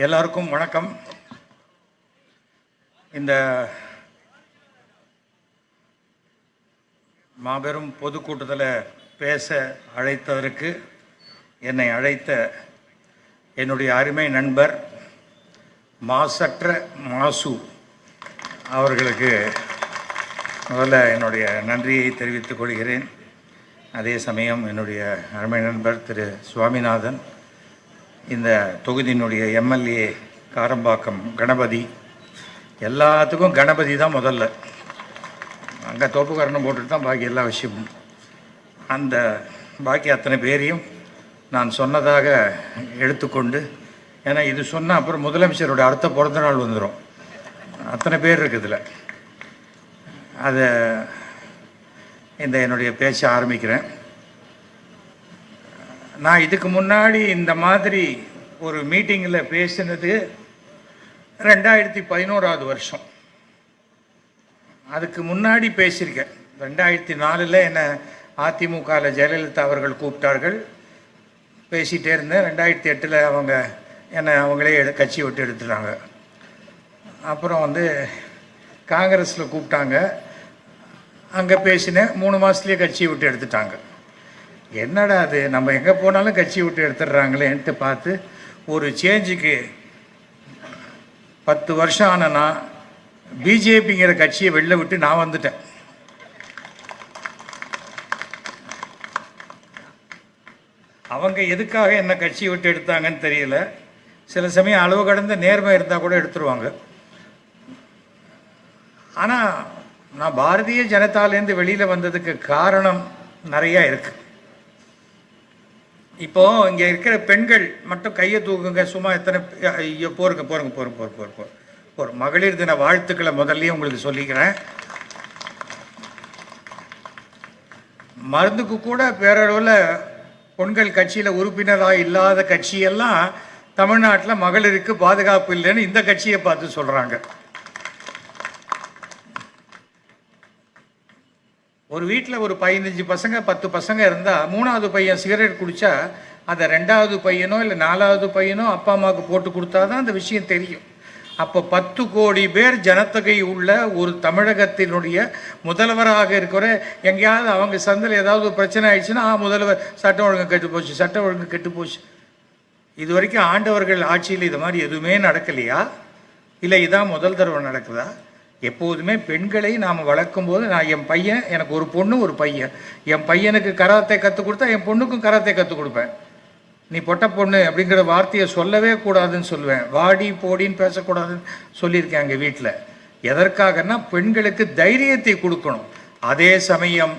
எல்லாருக்கும் வணக்கம். இந்த மாபெரும் பொதுக்கூட்டத்தில் பேச அழைத்ததற்கு என்னை அழைத்த என்னுடைய அருமை நண்பர் மாசற்ற மாசு அவர்களுக்கு முதல்ல என்னுடைய நன்றியை தெரிவித்துக் கொள்கிறேன். அதே சமயம் என்னுடைய அருமை நண்பர் திரு சுவாமிநாதன், இந்த தொகுதியினுடைய எம்எல்ஏ காரம்பாக்கம் கணபதி, எல்லாத்துக்கும் கணபதி தான் முதல்ல. அங்கே தோப்புக்காரனை போட்டுட்டு தான் பாக்கி எல்லா விஷயமும். அந்த பாக்கி அத்தனை பேரையும் நான் சொன்னதாக எடுத்துக்கொண்டு, ஏன்னா இது சொன்னால் அப்புறம் முதலமைச்சருடைய அடுத்த பிறந்த நாள் வந்துடும். அத்தனை பேர் இருக்குதுல. அதை இந்த என்னுடைய பேச்சை ஆரம்பிக்கிறேன். நான் இதுக்கு முன்னாடி இந்த மாதிரி ஒரு மீட்டிங்கில் பேசினது 2011 வருஷம். அதுக்கு முன்னாடி பேசியிருக்கேன். 2004 என்னை அதிமுகவில் ஜெயலலிதா அவர்கள் கூப்பிட்டார்கள், பேசிகிட்டே இருந்தேன். 2008 அவங்க என்னை அவங்களே கட்சி விட்டு எடுத்துட்டாங்க. அப்புறம் காங்கிரஸில் கூப்பிட்டாங்க, அங்கே பேசினேன். 3 மாதத்துலேயே கட்சியை விட்டு எடுத்துட்டாங்க. என்னடா அது, நம்ம எங்கே போனாலும் கட்சி விட்டு எடுத்துடுறாங்களேன்ட்டு பார்த்து ஒரு சேஞ்சுக்கு 10 வருஷம் ஆனனா பிஜேபிங்கிற கட்சியை வெளில விட்டு நான் வந்துட்டேன். அவங்க எதுக்காக என்ன கட்சியை விட்டு எடுத்தாங்கன்னு தெரியல. சில சமயம் அளவு கடந்த நேர்மை இருந்தால் கூட எடுத்துருவாங்க. ஆனால் நான் பாரதிய ஜனதாலேருந்து வெளியில் வந்ததுக்கு காரணம் நிறையா இருக்குது. இப்போது இங்கே இருக்கிற பெண்கள் மட்டும் கையை தூக்குங்க. சும்மா எத்தனை போருங்க போருங்க போருங்க போர் போர் போர் போர் மகளிர் தின வாழ்த்துக்களை முதல்ல உங்களுக்கு சொல்லிக்கிறேன். மருந்துக்கு கூட பேரளவில் பெண்கள் கட்சியில் உறுப்பினராக இல்லாத கட்சியெல்லாம் தமிழ்நாட்டில் மகளிருக்கு பாதுகாப்பு இல்லைன்னு இந்த கட்சியை பார்த்து சொல்கிறாங்க. ஒரு வீட்டில் ஒரு 15 பசங்க 10 பசங்க இருந்தால் 3வது பையன் சிகரெட் குடித்தா அதை 2வது பையனோ இல்லை 4வது பையனோ அப்பா அம்மாவுக்கு போட்டு கொடுத்தா தான் அந்த விஷயம் தெரியும். அப்போ 10 கோடி பேர் ஜனத்தொகை உள்ள ஒரு தமிழகத்தினுடைய முதல்வராக இருக்கிற எங்கேயாவது அவங்க சந்தில் ஏதாவது பிரச்சனை ஆயிடுச்சுன்னா முதல்வர் சட்டம் ஒழுங்கு கெட்டு போச்சு, சட்டம் ஒழுங்கு கெட்டு போச்சு. இது வரைக்கும் ஆண்டவர்கள் ஆட்சியில் இது மாதிரி எதுவுமே நடக்கலையா? இல்லை இதான் முதல் தடவை நடக்குதா? எப்போதுமே பெண்களை நாம் வளர்க்கும் போது, நான் என் பையன், எனக்கு ஒரு பொண்ணு ஒரு பையன், என் பையனுக்கு கராத்தே கற்றுக் கொடுத்தா என் பொண்ணுக்கும் கராத்தே கற்றுக் கொடுப்பேன். நீ பொட்ட பொண்ணு அப்படிங்கிற வார்த்தையை சொல்லவே கூடாதுன்னு சொல்லுவேன். வாடி போடின்னு பேசக்கூடாதுன்னு சொல்லியிருக்கேன் எங்கள் வீட்டில். எதற்காகனா பெண்களுக்கு தைரியத்தை கொடுக்கணும். அதே சமயம்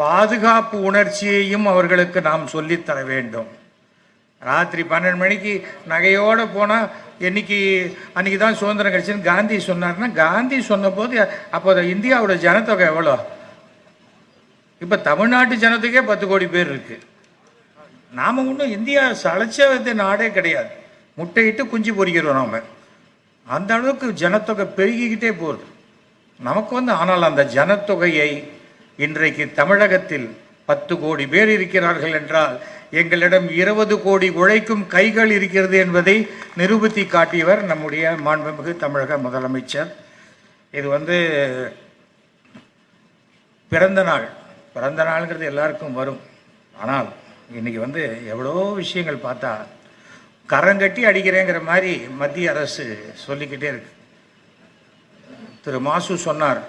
பாதுகாப்பு உணர்ச்சியையும் அவர்களுக்கு நாம் சொல்லித்தர வேண்டும். ராத்திரி 12 மணிக்கு நகையோடு போனால் அன்றைக்கி தான் சுதந்திரம் கிடைச்சுன்னு காந்தி சொன்னார்னா, காந்தி சொன்னபோது அப்போ இந்தியாவோட ஜனத்தொகை எவ்வளோ? இப்போ தமிழ்நாட்டு ஜனத்தொகையே 10 கோடி பேர் இருக்குது. நாம் ஒன்றும் இந்தியா சளைச்ச நாடே கிடையாது. முட்டையிட்டு குஞ்சு பொறிக்கிறோம் நாம். அந்த அளவுக்கு ஜனத்தொகை பெருகிக்கிட்டே போகுது நமக்கு. ஆனால் அந்த ஜனத்தொகையை இன்றைக்கு தமிழகத்தில் 10 கோடி பேர் இருக்கிறார்கள் என்றால் எங்களிடம் 20 கோடி உழைக்கும் கைகள் இருக்கிறது என்பதை நிரூபித்து காட்டியவர் நம்முடைய மாண்புமிகு தமிழக முதலமைச்சர். இது பிறந்த நாள்ங்கிறது எல்லாருக்கும் வரும். ஆனால் இன்னைக்கு எவ்வளோ விஷயங்கள் பார்த்தா கரங்கட்டி அடிக்கிறேங்கிற மாதிரி மத்திய அரசு சொல்லிக்கிட்டே இருக்கு. திரு மாசு சொன்னார்,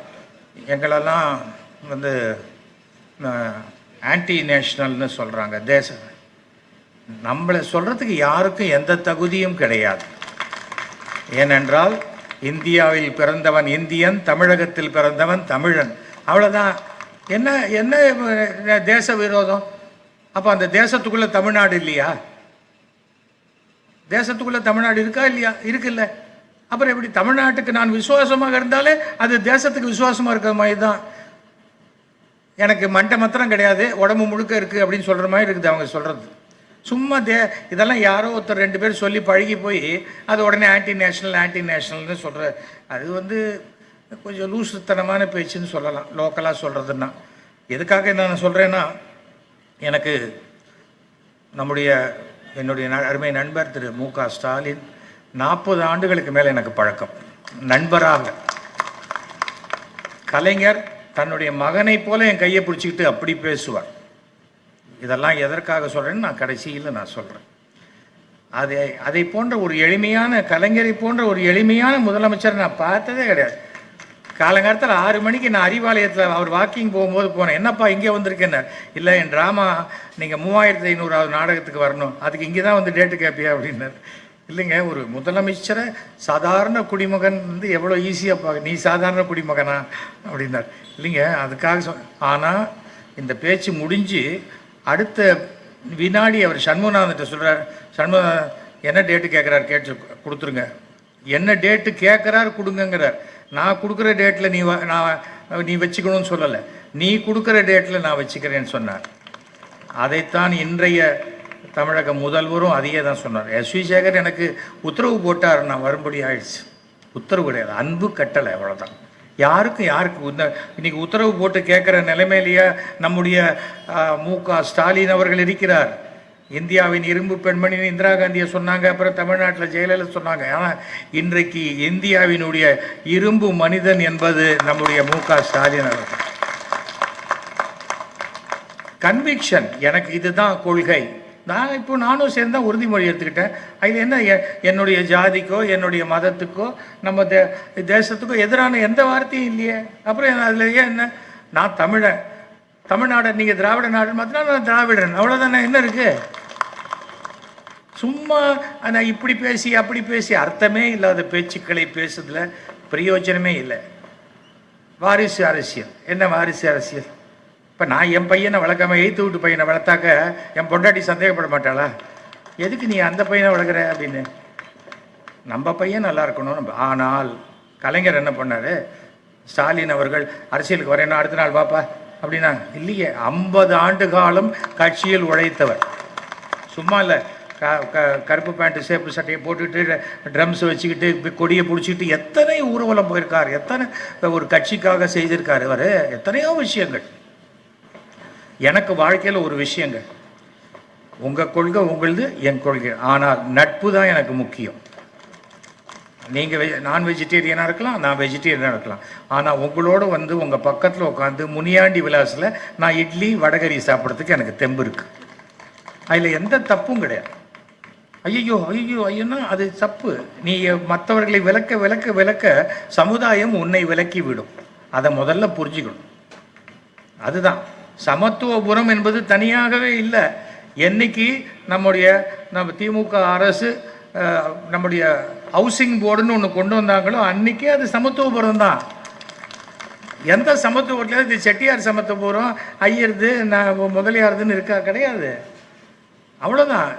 எங்களெல்லாம் ஆன்டி நேஷனல்னு சொல்கிறாங்க. நம்மளை சொல்கிறதுக்கு யாருக்கும் எந்த தகுதியும் கிடையாது. ஏனென்றால் இந்தியாவில் பிறந்தவன் இந்தியன், தமிழகத்தில் பிறந்தவன் தமிழன், அவ்வளோதான். என்ன தேச விரோதம்? அப்போ அந்த தேசத்துக்குள்ளே தமிழ்நாடு இல்லையா? தேசத்துக்குள்ளே தமிழ்நாடு இருக்கா இல்லையா? இருக்குல்ல. அப்புறம் எப்படி தமிழ்நாட்டுக்கு நான் விசுவாசமாக இருந்தாலே அது தேசத்துக்கு விசுவாசமாக இருக்கிற மாதிரி தான். எனக்கு மண்டை மாத்திரம் கிடையாது, உடம்பு முழுக்க இருக்குது அப்படின்னு சொல்கிற மாதிரி இருக்குது அவங்க சொல்கிறது. சும்மா இதெல்லாம் யாரோ ஒருத்தர் 2 பேர் சொல்லி பழகி போய் அது உடனே ஆன்டி நேஷனல்னு சொல்கிற, அது கொஞ்சம் லூசுத்தனமான பேச்சுன்னு சொல்லலாம், லோக்கலாக சொல்கிறதுன்னா. எதுக்காக நான் சொல்கிறேன்னா, எனக்கு என்னுடைய அருமை நண்பர் திரு மு க ஸ்டாலின் 40 ஆண்டுகளுக்கு மேலே எனக்கு பழக்கம் நண்பராக. கலைஞர் தன்னுடைய மகனை போல என் கையை பிடிச்சிக்கிட்டு அப்படி பேசுவார். இதெல்லாம் எதற்காக சொல்கிறேன்னு நான் கடைசியில் நான் சொல்கிறேன். அதை போன்ற ஒரு எளிமையான கலைஞரை போன்ற ஒரு எளிமையான முதலமைச்சர் நான் பார்த்ததே கிடையாது. காலங்காலத்தில் 6 மணிக்கு நான் அறிவாலயத்தில் அவர் வாக்கிங் போகும்போது போனேன். என்னப்பா இங்கே வந்திருக்கேன்னார். இல்லை, என் ட்ராமா நீங்கள் 3500வது நாடகத்துக்கு வரணும், அதுக்கு இங்கே தான் வந்து டேட்டு கேட்பியா அப்படின்னார். இல்லைங்க, ஒரு முதலமைச்சரை சாதாரண குடிமகன் வந்து எவ்வளோ ஈஸியாக பார்க்க, நீ சாதாரண குடிமகனா அப்படின்னார். இல்லைங்க, அதுக்காக ஆனால் இந்த பேச்சு முடிஞ்சு அடுத்த வினாடி அவர் சண்முகநாதன்கிட்ட சொல்கிறார், சண்முகநாதன் என்ன டேட்டு கேட்குறாரு கேட்டு கொடுத்துருங்க. என்ன டேட்டு கேட்குறாரு கொடுங்கங்கிறார். நான் கொடுக்குற டேட்டில் நீ வச்சுக்கணும்னு சொல்லலை, நீ கொடுக்குற டேட்டில் நான் வச்சுக்கிறேன்னு சொன்னார். அதைத்தான் இன்றைய தமிழக முதல்வரும் அதையே தான் சொன்னார். எஸ்.வி. சேகர் எனக்கு உத்தரவு போட்டார், நான் வரும்படி ஆயிடுச்சு. உத்தரவு கிடையாது, அன்பு கட்டளை, அவ்வளோதான். யாருக்கு இன்னைக்கு உத்தரவு போட்டு கேட்குற நிலைமையிலேயே நம்முடைய மு.க. ஸ்டாலின் அவர்கள் இருக்கிறார். இந்தியாவின் இரும்பு பெண்மணி இந்திரா காந்தியை சொன்னாங்க, அப்புறம் தமிழ்நாட்டில் ஜெயலலிதா சொன்னாங்க. ஆனால் இன்றைக்கு இந்தியாவினுடைய இரும்பு மனிதன் என்பது நம்முடைய மு.க. ஸ்டாலின் அவர்கள். கன்விக்ஷன், எனக்கு இதுதான் கொள்கை. நானும் சேர்ந்தா உறுதிமொழி எடுத்துக்கிட்டேன். அதில் என்ன, என்னுடைய ஜாதிக்கோ என்னுடைய மதத்துக்கோ நம்ம தேசத்துக்கோ எதிரான எந்த வார்த்தையும் இல்லையே. அப்புறம் அதில் என்ன, நான் தமிழன், தமிழ்நாடு, நீங்கள் திராவிட நாடுன்னு மாத்தினா நான் திராவிடன், அவ்வளோதானே, என்ன இருக்கு? சும்மா நான் இப்படி பேசி அப்படி பேசி அர்த்தமே இல்லாத பேச்சுக்களை பேசுறதுல பிரயோஜனமே இல்லை. வாரிசு அரசியல் என்ன, வாரிசு அரசியல்? இப்போ நான் என் பையனை வளர்க்காம எய்த்து விட்டு பையனை வளர்த்தாக்க என் பொண்டாட்டி சந்தேகப்பட மாட்டாளா? எதுக்கு நீ அந்த பையனை வளர்க்குற அப்படின்னு. நம்ம பையன் நல்லா இருக்கணும். ஆனால் கலைஞர் என்ன பண்ணார், ஸ்டாலின் அவர்கள் அரசியலுக்கு வரேன்னா அடுத்த நாள் பாப்பா அப்படின்னா இல்லையே. 50 ஆண்டு காலம் கட்சியில் உழைத்தவர். சும்மா இல்லை, கருப்பு பேண்ட்டு சேப்பு சட்டையை போட்டுக்கிட்டு ட்ரம்ஸ் வச்சுக்கிட்டு கொடியை பிடிச்சிக்கிட்டு எத்தனை ஊர்வலம் போயிருக்கார், எத்தனை ஒரு கட்சிக்காக செய்திருக்கார் அவர், எத்தனையோ விஷயங்கள். எனக்கு வாழ்க்கையில் ஒரு விஷயங்க, உங்கள் கொள்கை உங்களது, என் கொள்கை. ஆனால் நட்பு தான் எனக்கு முக்கியம். நீங்கள் நான் வெஜிடேரியனாக இருக்கலாம், நான் வெஜிடேரியனாக இருக்கலாம். ஆனால் உங்களோட வந்து உங்கள் பக்கத்தில் உட்காந்து முனியாண்டி விலாஸில் நான் இட்லி வடகரி சாப்பிட்றதுக்கு எனக்கு தெம்பு இருக்குது. அதில் எந்த தப்பும் கிடையாது. ஐயோன்னா அது தப்பு. நீ மற்றவர்களை விளக்க சமுதாயம் உன்னை விலக்கி விடும். அதை முதல்ல புரிஞ்சுக்கணும். அதுதான் சமத்துவபுரம் என்பது தனியாகவே இல்லை. என்னைக்கு நம்ம திமுக அரசு நம்முடைய ஹவுசிங் போர்டுன்னு ஒன்று கொண்டு வந்தாங்களோ அன்றைக்கே அது சமத்துவபுரம் தான். எந்த சமத்துவபுரத்தில் இது செட்டியார் சமத்துவபுரம், ஐயருது, முதலியாருதுன்னு இருக்கா? கிடையாது. அவ்வளோதான்.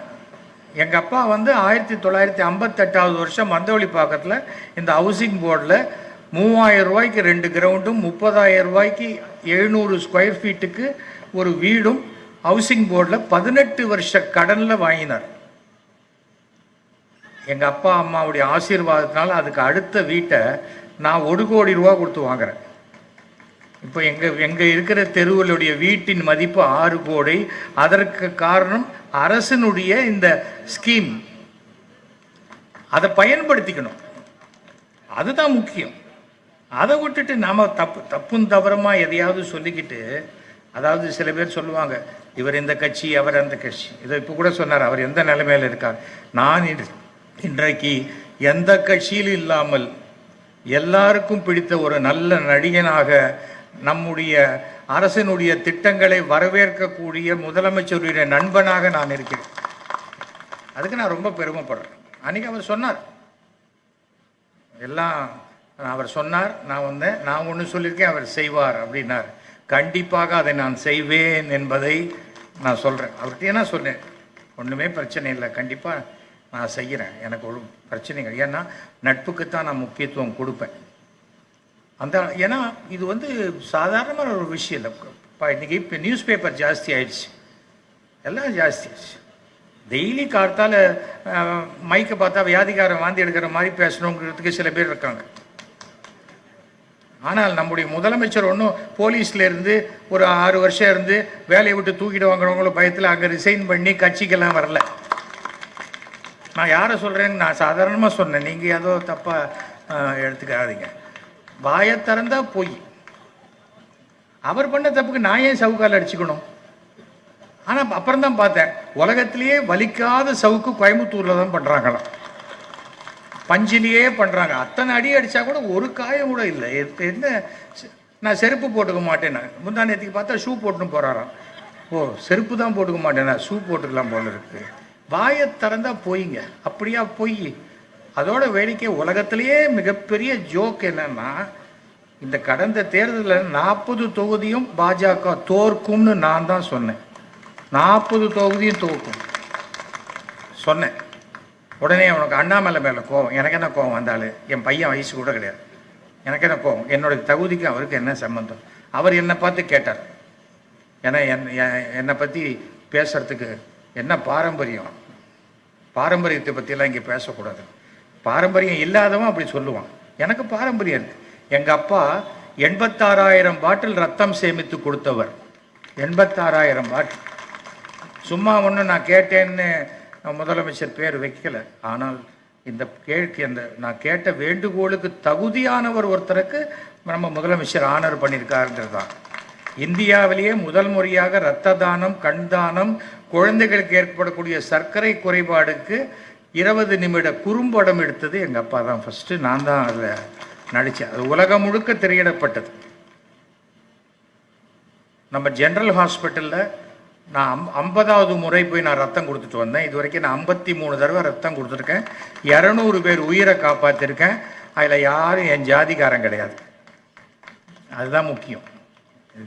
எங்கள் அப்பா வந்து 1958வது வருஷம் மந்தவெளிப்பாக்கத்தில் இந்த ஹவுசிங் போர்டில் 3000 ரூபாய்க்கு 2 கிரவுண்டும் 30,000 ரூபாய்க்கு 700 ஸ்கொயர் ஃபீட்டுக்கு ஒரு வீடும் ஹவுசிங் போர்டில் 18 வருஷ கடனில் வாங்கினார். எங்கள் அப்பா அம்மாவுடைய ஆசீர்வாதத்தினால அதுக்கு அடுத்த வீட்டை நான் 1 கோடி ரூபா கொடுத்து வாங்குறேன். இப்போ எங்கள் இருக்கிற தெருவுடைய வீட்டின் மதிப்பு 6 கோடி. அதற்கு காரணம் அரசினுடைய இந்த ஸ்கீம். அதை பயன்படுத்திக்கணும், அதுதான் முக்கியம். அதை விட்டுட்டு நாம் தப்பும் தவறமா எதையாவது சொல்லிக்கிட்டு, அதாவது சில பேர் சொல்லுவாங்க இவர் இந்த கட்சி அவர் அந்த கட்சி. இதை இப்போ கூட சொன்னார், அவர் எந்த நிலைமையில் இருக்கார். நான் இன்றைக்கு எந்த கட்சியில் இல்லாமல் எல்லாருக்கும் பிடித்த ஒரு நல்ல நடிகனாக, நம்முடைய அரசினுடைய திட்டங்களை வரவேற்கக்கூடிய முதலமைச்சருடைய நண்பனாக நான் இருக்கிறேன். அதுக்கு நான் ரொம்ப பெருமைப்படுறேன். அன்றைக்கி அவர் சொன்னார், எல்லாம் அவர் சொன்னார், நான் வந்தேன், நான் ஒன்று சொல்லியிருக்கேன், அவர் செய்வார் அப்படின்னார். கண்டிப்பாக அதை நான் செய்வேன் என்பதை நான் சொல்கிறேன். அவர்கிட்ட என்ன சொன்னேன், ஒன்றுமே பிரச்சனை இல்லை, கண்டிப்பாக நான் செய்கிறேன், எனக்கு ஒரு பிரச்சனைகள். ஏன்னா நட்புக்குத்தான் நான் முக்கியத்துவம் கொடுப்பேன். ஏன்னா இது வந்து சாதாரணமான ஒரு விஷயம் இல்லை. இன்றைக்கி இப்போ நியூஸ் பேப்பர் ஜாஸ்தி ஆயிடுச்சு, எல்லாம் ஜாஸ்தி ஆயிடுச்சு. டெய்லி கார்த்தால் மைக்கை பார்த்தா வியாதிகாரம் வாந்தி எடுக்கிற மாதிரி பேசணுங்கிறதுக்கு சில பேர் இருக்காங்க. ஆனால் நம்முடைய முதலமைச்சர் ஒன்றும் போலீஸில் இருந்து ஒரு 6 வருஷம் இருந்து வேலையை விட்டு தூக்கிட்டு வாங்குறவங்களும் பயத்தில் அங்கே ரிசைன் பண்ணி கட்சிக்கெல்லாம் வரல. நான் யாரை சொல்கிறேன்னு நான் சாதாரணமாக சொன்னேன், நீங்கள் ஏதோ தப்பாக எடுத்துக்காதீங்க. வாயை திறந்தா பொய். அவர் பண்ண தப்புக்கு நான் ஏன் சவுக்கால் அடிச்சுக்கணும்? ஆனால் அப்புறம் தான் பார்த்தேன், உலகத்திலேயே வலிக்காத சவுக்கு கோயம்புத்தூரில் தான் பண்ணுறாங்களாம். பஞ்சிலேயே பண்ணுறாங்க. அத்தனை அடி அடித்தா கூட ஒரு காயம் கூட இல்லை. என்ன, நான் செருப்பு போட்டுக்க மாட்டேன். முந்தா நேற்றுக்கு பார்த்தா ஷூ போட்டுன்னு போகிறாராம். ஓ, செருப்பு தான் போட்டுக்க மாட்டேன், ஷூ போட்டுக்கலாம் போல இருக்கு. வாயை திறந்தா போயிங்க. அப்படியா பொய்? அதோட வேடிக்கை, உலகத்திலேயே மிகப்பெரிய ஜோக் என்னன்னா, இந்த கடந்த தேர்தலில் 40 தொகுதியும் பாஜக தோற்கும்னு நான் தான் சொன்னேன். 40 தொகுதியும் தோற்கும் சொன்னேன். உடனே உனக்கு அண்ணாமலை மேலே கோவம். எனக்கு என்ன கோவம் வந்தாலும், என் பையன் வயசு கூட கிடையாது, எனக்கு என்ன கோவம்? என்னோட தகுதிக்கு அவருக்கு என்ன சம்பந்தம்? அவர் என்னை பார்த்து கேட்டார். ஏன்னா என்னை பற்றி பேசுறதுக்கு என்ன பாரம்பரியம்? பாரம்பரியத்தை பற்றியெல்லாம் இங்கே பேசக்கூடாது. பாரம்பரியம் இல்லாதவன் அப்படி சொல்லுவான். எனக்கு பாரம்பரியம் இருக்கு. எங்கள் அப்பா 86,000 பாட்டில் ரத்தம் சேமித்து கொடுத்தவர். 86,000 பாட்டில். சும்மா ஒன்று நான் கேட்டேன்னு முதலமைச்சர் பேர் வைக்கல. ஆனால் இந்த நான் கேட்ட வேண்டுகோளுக்கு தகுதியானவர் ஒருத்தருக்கு நம்ம முதலமைச்சர் ஆனர் பண்ணியிருக்காருன்றது தான். இந்தியாவிலேயே முதல் முறையாக இரத்த தானம், கண் தானம், குழந்தைகளுக்கு ஏற்படக்கூடிய சர்க்கரை குறைபாடுக்கு 20 நிமிட குறும்படம் எடுத்தது எங்கள் அப்பா தான். ஃபஸ்ட்டு நான் தான் அதில் நடித்தேன். அது உலகம் முழுக்க திரையிடப்பட்டது. நம்ம ஜென்ரல் ஹாஸ்பிட்டலில் நான் 50வது முறை போய் நான் ரத்தம் கொடுத்துட்டு வந்தேன். இது வரைக்கும் நான் 53 தடவை ரத்தம் கொடுத்துருக்கேன். 200 பேர் உயிரை காப்பாற்றிருக்கேன். அதில் யாரும் என் ஜாதிக்காரன் கிடையாது. அதுதான் முக்கியம்.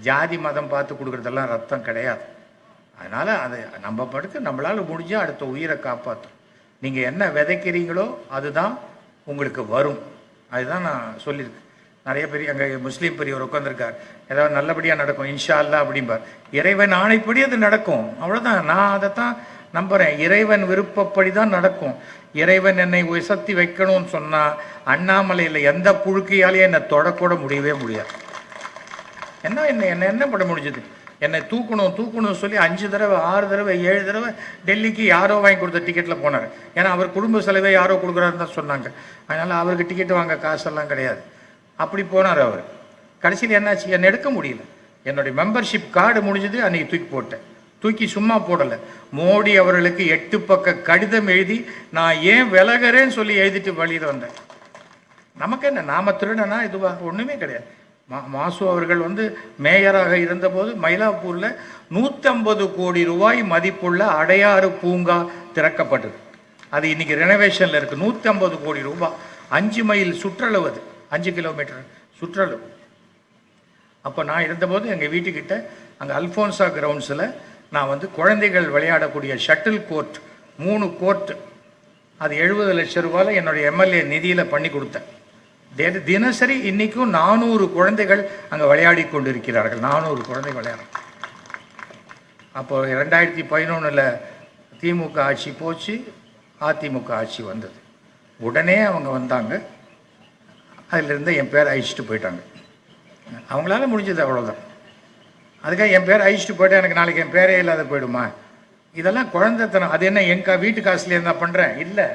ஜாதி மதம் பார்த்து கொடுக்குறதெல்லாம் ரத்தம் கிடையாது. அதனால் அதை நம்ம படுத்து நம்மளால் முடிஞ்சால் அடுத்த உயிரை காப்பாற்றும். நீங்கள் என்ன விதைக்கிறீங்களோ அதுதான் உங்களுக்கு வரும். அதுதான் நான் சொல்லியிருக்கேன். நிறைய பெரிய அங்கே முஸ்லீம் பெரியவர் உட்காந்துருக்கார். ஏதாவது நல்லபடியாக நடக்கும் இன்ஷா அல்லா அப்படிம்பார். இறைவன் ஆணைப்படி அது நடக்கும், அவ்வளோதான். நான் அதைத்தான் நம்புகிறேன். இறைவன் விருப்பப்படி தான் நடக்கும். இறைவன் என்னை உயர்த்தி வைக்கணும்னு சொன்னால் அண்ணாமலையில் எந்த புழுக்கையாலேயும் என்னை தொடக்கூட முடியவே முடியாது. என்ன பண்ண முடிஞ்சது? என்னை தூக்கணும் சொல்லி 5 தடவை 6 தடவை 7 தடவை டெல்லிக்கு யாரோ வாங்கி கொடுத்த டிக்கெட்டில் போனார். ஏன்னா அவர் குடும்ப செலவை யாரோ கொடுக்குறாருன்னு தான் சொன்னாங்க. அதனால் அவருக்கு டிக்கெட்டு வாங்க காசெல்லாம் கிடையாது. அப்படி போனார் அவர். கடைசியில் என்னாச்சு? என்னை எடுக்க முடியல. என்னுடைய மெம்பர்ஷிப் கார்டு முடிஞ்சது, அன்றைக்கி தூக்கி போட்டேன். தூக்கி சும்மா போடலை, மோடி அவர்களுக்கு 8 பக்க கடிதம் எழுதி நான் ஏன் விலகிறேன்னு சொல்லி எழுதிட்டு வழியில் வந்தேன். நமக்கு என்ன, நாம திருடனா? இதுவா? ஒன்றுமே கிடையாது. மாசு அவர்கள் மேயராக இருந்தபோது மயிலாப்பூரில் 150 கோடி ரூபாய் மதிப்புள்ள அடையாறு பூங்கா திறக்கப்பட்டது. அது இன்னைக்கு ரெனோவேஷனில் இருக்குது. 150 கோடி ரூபாய், 5 மைல் சுற்றளவு, அது 5 கிலோமீட்டர் சுற்றளவு. அப்போ நான் இருந்தபோது எங்கள் வீட்டுக்கிட்ட அங்கே அல்ஃபோன்சா கிரவுண்ட்ஸில் நான் குழந்தைகள் விளையாடக்கூடிய ஷட்டில் கோர்ட் 3 கோர்ட்டு, அது 70 லட்சம் ரூபாயில் என்னுடைய எம்எல்ஏ நிதியில் பண்ணி கொடுத்தேன். தினசரி இன்னைக்கும் 400 குழந்தைகள் அங்கே விளையாடி கொண்டிருக்கிறார்கள். 400 குழந்தைகள் விளையாடும். அப்போ 2011 திமுக ஆட்சி போச்சு, அதிமுக ஆட்சி வந்தது. உடனே அவங்க வந்தாங்க, அதிலிருந்து என் பேர் அழிச்சிட்டு போயிட்டாங்க. அவங்களால முடிஞ்சது அவ்வளோதான். அதுக்காக என் பேர் அழிச்சிட்டு போயிட்டா எனக்கு நாளைக்கு என் பேரே இல்லாத போயிடுமா? இதெல்லாம் குழந்தைத்தனம். அது என்ன என் வீட்டு காசுலேயே இருந்தால் பண்ணுறேன்? இல்லை,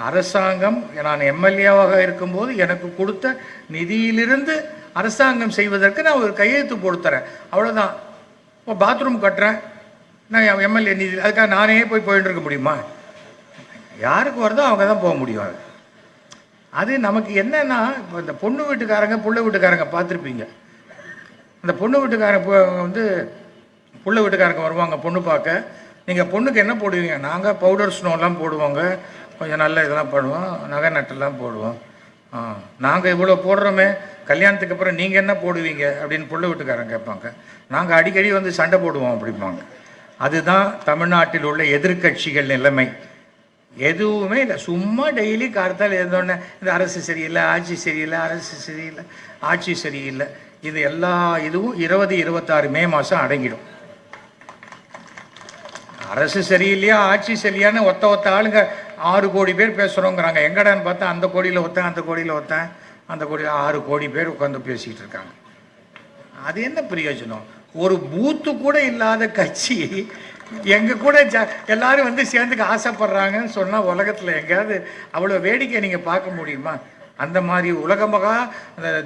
அரசாங்கம், நான் எம்எல்ஏவாக இருக்கும்போது எனக்கு கொடுத்த நிதியிலிருந்து அரசாங்கம் செய்வதற்கு நான் ஒரு கையெழுத்து போடுத்துறேன், அவ்வளோதான். இப்போ பாத்ரூம் கட்டுறேன், நான் எம்எல்ஏ நிதி, அதுக்காக நானே போயிட்டு இருக்க முடியுமா? யாருக்கு வருதோ அவங்க தான் போக முடியும். அது நமக்கு என்னன்னா, இப்போ இந்த பொண்ணு வீட்டுக்காரங்க புள்ள வீட்டுக்காரங்க பார்த்துருப்பீங்க. இந்த பொண்ணு வீட்டுக்காரங்க புள்ள வீட்டுக்காரங்க வருவாங்க பொண்ணு பார்க்க. நீங்கள் பொண்ணுக்கு என்ன போடுவீங்க? நாங்கள் பவுடர் ஸ்னோலாம் போடுவாங்க, கொஞ்சம் நல்ல இதெல்லாம் போடுவோம், நகை நட்டெல்லாம் போடுவோம். நாங்கள் இவ்வளோ போடுறோமே, கல்யாணத்துக்கு அப்புறம் நீங்கள் என்ன போடுவீங்க அப்படின்னு புள்ள வீட்டுக்காரங்க கேட்பாங்க. நாங்கள் அடிக்கடி சண்டை போடுவோம் அப்படிம்பாங்க. அதுதான் தமிழ்நாட்டில் உள்ள எதிர்கட்சிகள் நிலைமை. எதுவுமே இல்லை, சும்மா டெய்லி கார்த்தால் எழுந்தோடனே இந்த அரசு சரியில்லை, ஆட்சி சரியில்லை, அரசு சரியில்லை, ஆட்சி சரியில்லை. இது எல்லா இதுவும் 2026 மே மாதம் அடங்கிடும். அரசு சரியில்லையா, ஆட்சி சரியான்னு ஒத்த ஆளுங்க 6 கோடி பேர் பேசுகிறோங்கிறாங்க. எங்கடான்னு பார்த்தா அந்த கோடியில் ஒத்தேன், அந்த கோடியில் ஒத்தேன், அந்த கோடியில் 6 கோடி பேர் உட்காந்து பேசிக்கிட்டு இருக்காங்க. அது என்ன பிரயோஜனம்? ஒரு பூத்து கூட இல்லாத கட்சி எங்க கூட எல்லாரும் வந்து சேர்ந்துக்க ஆசைப்படுறாங்கன்னு சொன்னா உலகத்துல எங்கேயாவது அவ்வளோ வேடிக்கை நீங்க பார்க்க முடியுமா? அந்த மாதிரி உலகமகா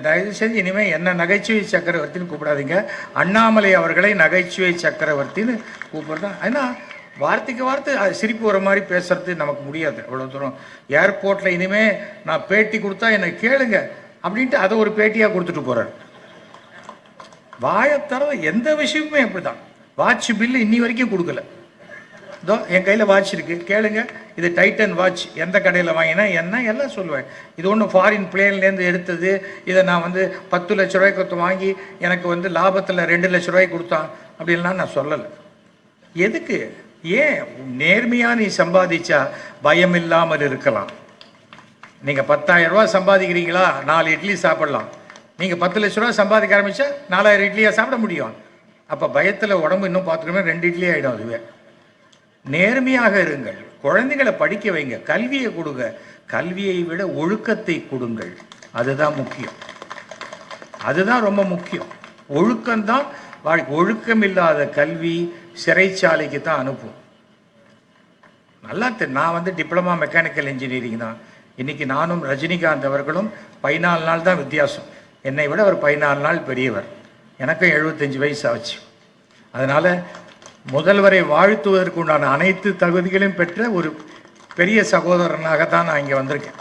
தயவு செஞ்சு இனிமேல் என்ன நகைச்சுவை சக்கரவர்த்தின்னு கூப்பிடாதீங்க, அண்ணாமலை அவர்களை நகைச்சுவை சக்கரவர்த்தின்னு கூப்பிடுறேன். ஏன்னா வார்த்தைக்கு வார்த்தை சிரிப்பு வர மாதிரி பேசுறது நமக்கு முடியாது அவ்வளோ தூரம். ஏர்போர்ட்டில் இனிமேல் நான் பேட்டி கொடுத்தா என்னை கேளுங்க அப்படின்ட்டு அதை ஒரு பேட்டியாக கொடுத்துட்டு போகிறார். வாயத்தர எந்த விஷயமுமே அப்படிதான். வாட்ச் பில்லு இன்னி வரைக்கும் கொடுக்கல. இதோ என் கையில் வாட்ச் இருக்குது, கேளுங்க, இது டைட்டன் வாட்ச், எந்த கடையில் வாங்கினா என்ன எல்லாம் சொல்லுவேன். இது ஒன்றும் ஃபாரின் பிளேன்லேருந்து எடுத்தது, இதை நான் வந்து 10 லட்ச ரூபாய்க்கு வாங்கி எனக்கு வந்து லாபத்தில் 2 லட்ச ரூபாய்க்கு கொடுத்தான் அப்படின்லாம் நான் சொல்லலை. எதுக்கு? ஏன்? நேர்மையாக நீ சம்பாதிச்சா பயம் இல்லாமல் இருக்கலாம். நீங்கள் 10,000 ரூபா சம்பாதிக்கிறீங்களா, 4 இட்லி சாப்பிடலாம். நீங்கள் 10 லட்ச ரூபா சம்பாதிக்க ஆரம்பித்தா 4000 இட்லியாக சாப்பிட முடியும். அப்போ பயத்தில் உடம்பு இன்னும் பார்த்துக்கணும் 2 இட்லி ஆகிடும். அதுவே நேர்மையாக இருங்கள். குழந்தைகளை படிக்க வைங்க, கல்வியை கொடுங்க. கல்வியை விட ஒழுக்கத்தை கொடுங்கள். அதுதான் முக்கியம், அதுதான் ரொம்ப முக்கியம். ஒழுக்கம்தான் வாழ்க்கை. ஒழுக்கம் இல்லாத கல்வி சிறைச்சாலைக்கு தான் அனுப்பும். நல்லா நான் வந்து டிப்ளமா மெக்கானிக்கல் இன்ஜினியரிங் தான். இன்னைக்கு நானும் ரஜினிகாந்த் அவர்களும் 14 நாள் தான் வித்தியாசம். என்னை விட ஒரு 14 நாள் பெரியவர். எனக்கும் 75 வயசு ஆச்சு. அதனால் முதல்வரை வாழ்த்துவதற்கு உண்டான அனைத்து தகுதிகளையும் பெற்ற ஒரு பெரிய சகோதரனாகத்தான் நான் இங்கே வந்திருக்கேன்.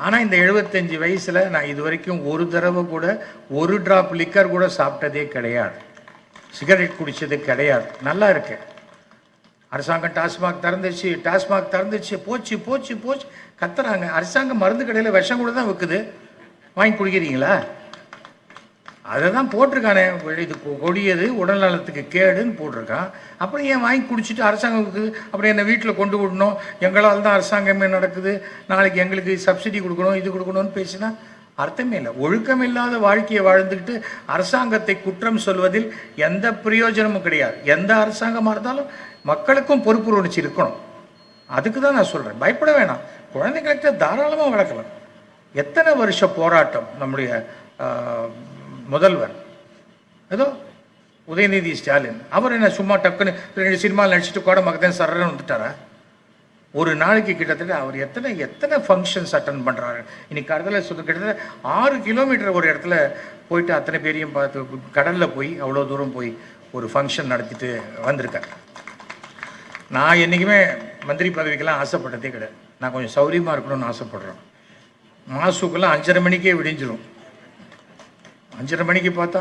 ஆனால் இந்த 75 வயசில் நான் இது வரைக்கும் ஒரு தடவை கூட ஒரு ட்ராப் லிக்கர் கூட சாப்பிட்டதே கிடையாது, சிகரெட் குடித்தது கிடையாது. நல்லா இருக்கேன். அரசாங்கம் டாஸ்மாக் திறந்துச்சு, போச்சு போச்சு போச்சு கத்துறாங்க. அரசாங்கம் மருந்து கடையில் விஷம் கூட தான் விற்குது, வாங்கி குடிக்கிறீங்களா? அதை தான் போட்டிருக்கானே, இது கொடியது, உடல் நலத்துக்கு கேடுன்னு போட்டிருக்கான். அப்புறம் ஏன் வாங்கி குடிச்சிட்டு அரசாங்கம் இருக்குது, அப்புறம் என்னை வீட்டில் கொண்டு விடணும், எங்களால் தான் அரசாங்கமே நடக்குது, நாளைக்கு எங்களுக்கு சப்சிடி கொடுக்கணும், இது கொடுக்கணும்னு பேசினா அர்த்தமே இல்லை. ஒழுக்கம் இல்லாத வாழ்க்கையை வாழ்ந்துக்கிட்டு அரசாங்கத்தை குற்றம் சொல்வதில் எந்த பிரயோஜனமும் கிடையாது. எந்த அரசாங்கமாக இருந்தாலும் மக்களுக்கும் பொறுப்பு உணர்ச்சி இருக்கணும். அதுக்கு தான் நான் சொல்கிறேன், பயப்பட வேணாம். குழந்தைங்களுக்கு தாராளமாக வளர்க்கலாம். எத்தனை வருஷ போராட்டம் நம்முடைய முதல்வர், ஏதோ உதயநிதி ஸ்டாலின், அவர் என்ன சும்மா டக்குன்னு 2 சினிமாவில் நடிச்சுட்டு கூட மக்கள் சரன்னு வந்துட்டாரா? ஒரு நாளைக்கு கிட்டத்தட்ட அவர் எத்தனை ஃபங்க்ஷன்ஸ் அட்டன் பண்ணுறாரு. இன்னைக்கு கடலில் கிட்டத்தட்ட 6 கிலோமீட்டர் ஒரு இடத்துல போயிட்டு அத்தனை பேரையும் பார்த்து, கடலில் போய் அவ்வளோ தூரம் போய் ஒரு ஃபங்க்ஷன் நடத்திட்டு வந்திருக்கார். நான் என்றைக்குமே மந்திரி பதவிக்கெல்லாம் ஆசைப்பட்டதே கிடையாது. நான் கொஞ்சம் சௌரியமாக இருக்கணும்னு ஆசைப்படுறேன். மாசுக்கெல்லாம் 5:30 மணிக்கே விடிஞ்சிடும். 5:30 மணிக்கு பார்த்தா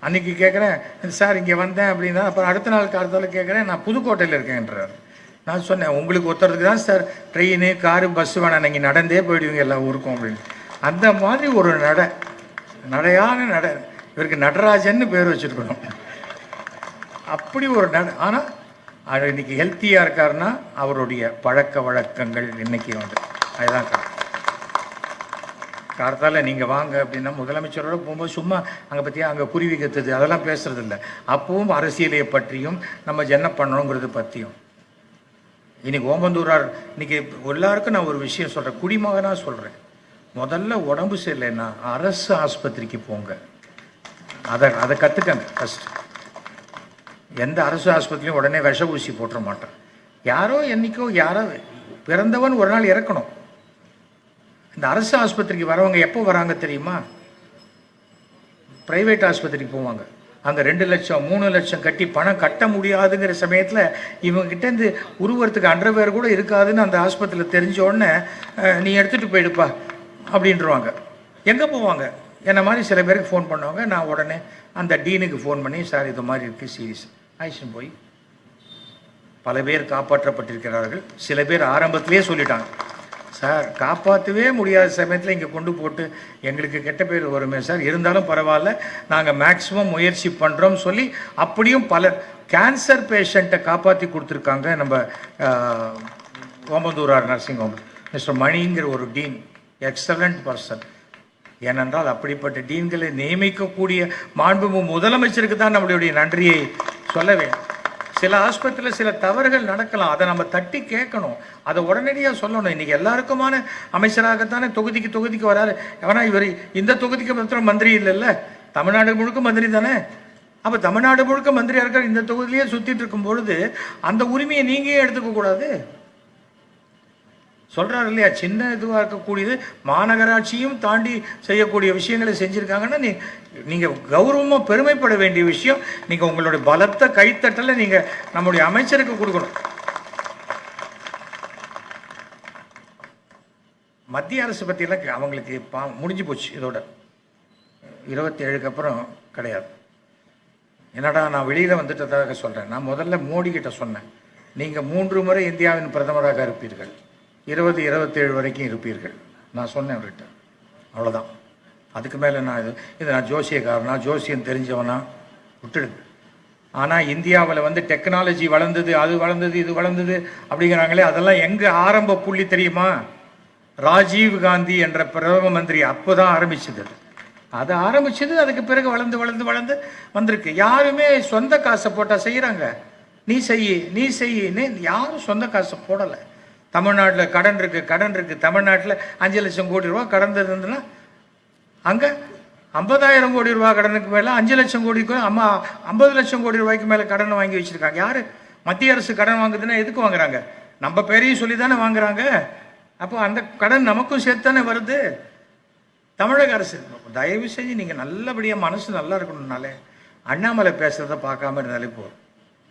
அன்றைக்கி கேட்குறேன், சார் இங்கே வந்தேன் அப்படின்னா, அப்புறம் அடுத்த நாள் காலத்தால் கேட்குறேன், நான் புதுக்கோட்டையில் இருக்கேன்றார். நான் சொன்னேன், உங்களுக்கு ஒருத்தருக்கு தான் சார் ட்ரெயின் காரு பஸ்ஸு வேணாம், நீங்கள் நடந்தே போயிடுவீங்க எல்லா ஊருக்கும் அப்படின்னு. அந்த மாதிரி ஒரு நடையான நடை. இவருக்கு நடராஜன்னு பேர் வச்சுருக்கணும். அப்படி ஒரு ஆனால் அவர் இன்னைக்கு ஹெல்த்தியாக இருக்காருன்னா அவருடைய பழக்க வழக்கங்கள் இன்னைக்கு வந்து அதுதான் கார்த்தால நீங்கள் வாங்க அப்படின்னா முதலமைச்சரோட போகும்போது சும்மா அங்கே பற்றியா அங்கே குருவி கத்துது அதெல்லாம் பேசுறது இல்லை. அப்பவும் அரசியலை பற்றியும் நம்ம என்ன பண்ணணுங்கிறது பற்றியும். இன்னைக்கு ஓமந்தூரார் இன்னைக்கு எல்லாருக்கும் நான் ஒரு விஷயம் சொல்கிறேன், குடிமகனாக சொல்கிறேன். முதல்ல உடம்பு சரியில்லைன்னா அரசு ஆஸ்பத்திரிக்கு போங்க. அதை கற்றுக்கங்க ஃபஸ்ட்டு. எந்த அரசு ஆஸ்பத்திரியும் உடனே விஷ ஊசி போட்டுற மாட்டேன். யாரோ என்னைக்கோ யாரோ பிறந்தவன் ஒரு நாள் இறக்கணும். இந்த அரசு ஆஸ்பத்திரிக்கு வரவங்க எப்போ வராங்க தெரியுமா? பிரைவேட் ஆஸ்பத்திரிக்கு போவாங்க. அங்கே 2 லட்சம் 3 லட்சம் கட்டி பணம் கட்ட முடியாதுங்கிற சமயத்தில் இவங்ககிட்டேருந்து உருவறதுக்கு அண்டர்வேர் கூட இருக்காதுன்னு அந்த ஆஸ்பத்திரியில் தெரிஞ்ச உடனே நீ எடுத்துகிட்டு போயிடுப்பா அப்படின்றவாங்க. எங்கே போவாங்க? என்ன மாதிரி சில பேருக்கு ஃபோன் பண்ணுவாங்க. நான் உடனே அந்த டீனுக்கு ஃபோன் பண்ணி, சார் இது மாதிரி இருக்குது சீரியஸ் ஆயிடுச்சுன்னு போய் பல பேர் காப்பாற்றப்பட்டிருக்கிறார்கள். சில பேர் ஆரம்பத்திலே சொல்லிட்டாங்க, சார் காப்பாற்றவே முடியாத சமயத்தில் இங்கே கொண்டு போட்டு எங்களுக்கு கெட்ட பேர் வருமே சார், இருந்தாலும் பரவாயில்ல நாங்கள் மேக்ஸிமம் முயற்சி பண்ணுறோம் சொல்லி அப்படியும் பலர் கேன்சர் பேஷண்ட்டை காப்பாற்றி கொடுத்துருக்காங்க. நம்ம ஓமந்தூரார் நர்சிங் ஹோம் மிஸ்டர் மணிங்கிற ஒரு டீன், எக்ஸலண்ட் பர்சன். ஏனென்றால் அப்படிப்பட்ட டீன்களை நியமிக்கக்கூடிய மாண்பு முதலமைச்சருக்கு தான் நம்மளுடைய நன்றியை சொல்ல வேண்டும். சில ஆஸ்பத்திரியில் சில தவறுகள் நடக்கலாம், அதை நம்ம தட்டி கேட்கணும், அதை உடனடியாக சொல்லணும். இன்றைக்கி எல்லாருக்குமான அமைச்சராகத்தானே தொகுதிக்கு வராரு. ஆனால் இவர் இந்த தொகுதிக்கு மாத்திரம் மந்திரி இல்லைல்ல, தமிழ்நாடு முழுக்க மந்திரி தானே. அப்போ தமிழ்நாடு முழுக்க மந்திரியாக இருக்கிற இந்த தொகுதியிலேயே சுற்றிட்டு இருக்கும் பொழுது அந்த உரிமையை நீங்கள் எடுத்துக்க கூடாது. சொல்கிறாரு இல்லையா, சின்ன இதுவாக இருக்கக்கூடியது மாநகராட்சியும் தாண்டி செய்யக்கூடிய விஷயங்களை செஞ்சுருக்காங்கன்னா நீங்கள் கௌரவமாக பெருமைப்பட வேண்டிய விஷயம். நீங்கள் உங்களுடைய பலத்த கைத்தட்டலை நீங்கள் நம்முடைய அமைச்சருக்கு கொடுக்கணும். மத்திய அரசு பற்றியெல்லாம் அவங்களுக்கு முடிஞ்சு போச்சு. இதோட 27க்கு அப்புறம் கிடையாது. என்னடா நான் வெளியில் வந்துட்டதாக சொல்கிறேன். நான் முதல்ல மோடி கிட்ட சொன்னேன், நீங்கள் 3 முறை இந்தியாவின் பிரதமராக இருப்பீர்கள், 2027 வரைக்கும் இருப்பீர்கள். நான் சொன்னேன் அவர்கிட்ட. அவ்வளோதான். அதுக்கு மேலே நான் இது நான் ஜோசியக்காரனா, ஜோசியம் தெரிஞ்சவனா, விட்டுடுங்க. ஆனால் இந்தியாவில் வந்து டெக்னாலஜி வளர்ந்தது, அது வளர்ந்தது, இது வளர்ந்தது அப்படிங்கிறாங்களே, அதெல்லாம் எங்கே ஆரம்ப புள்ளி தெரியுமா? ராஜீவ் காந்தி என்ற பிரதம மந்திரி அப்போ தான் ஆரம்பிச்சது. அது ஆரம்பிச்சது, அதுக்கு பிறகு வளர்ந்து வளர்ந்து வளர்ந்து வந்திருக்கு. யாருமே சொந்த காசை போட்டால் செய்கிறாங்க. நீ செய்யின்னு யாரும் சொந்த காசை போடலை. தமிழ்நாட்டில் கடன் இருக்குது. தமிழ்நாட்டில் 5 லட்சம் கோடி ரூபா கடன் இருந்ததுன்னா அங்கே 50,000 கோடி ரூபா கடனுக்கு மேலே 5 லட்சம் கோடிக்கு 50 லட்சம் கோடி ரூபாய்க்கு மேலே கடன் வாங்கி வச்சுருக்காங்க. யார்? மத்திய அரசு கடன் வாங்குதுன்னா எதுக்கு வாங்குறாங்க? நம்ம பேரையும் சொல்லி தானே வாங்குறாங்க. அப்போ அந்த கடன் நமக்கும் சேர்த்து தானே வருது. தமிழக அரசு தயவு செஞ்சு நீங்கள் நல்லபடியாக மனசு நல்லா இருக்கணும்னாலே அண்ணாமலை பேசுகிறத பார்க்காம இருந்தாலே போதும்.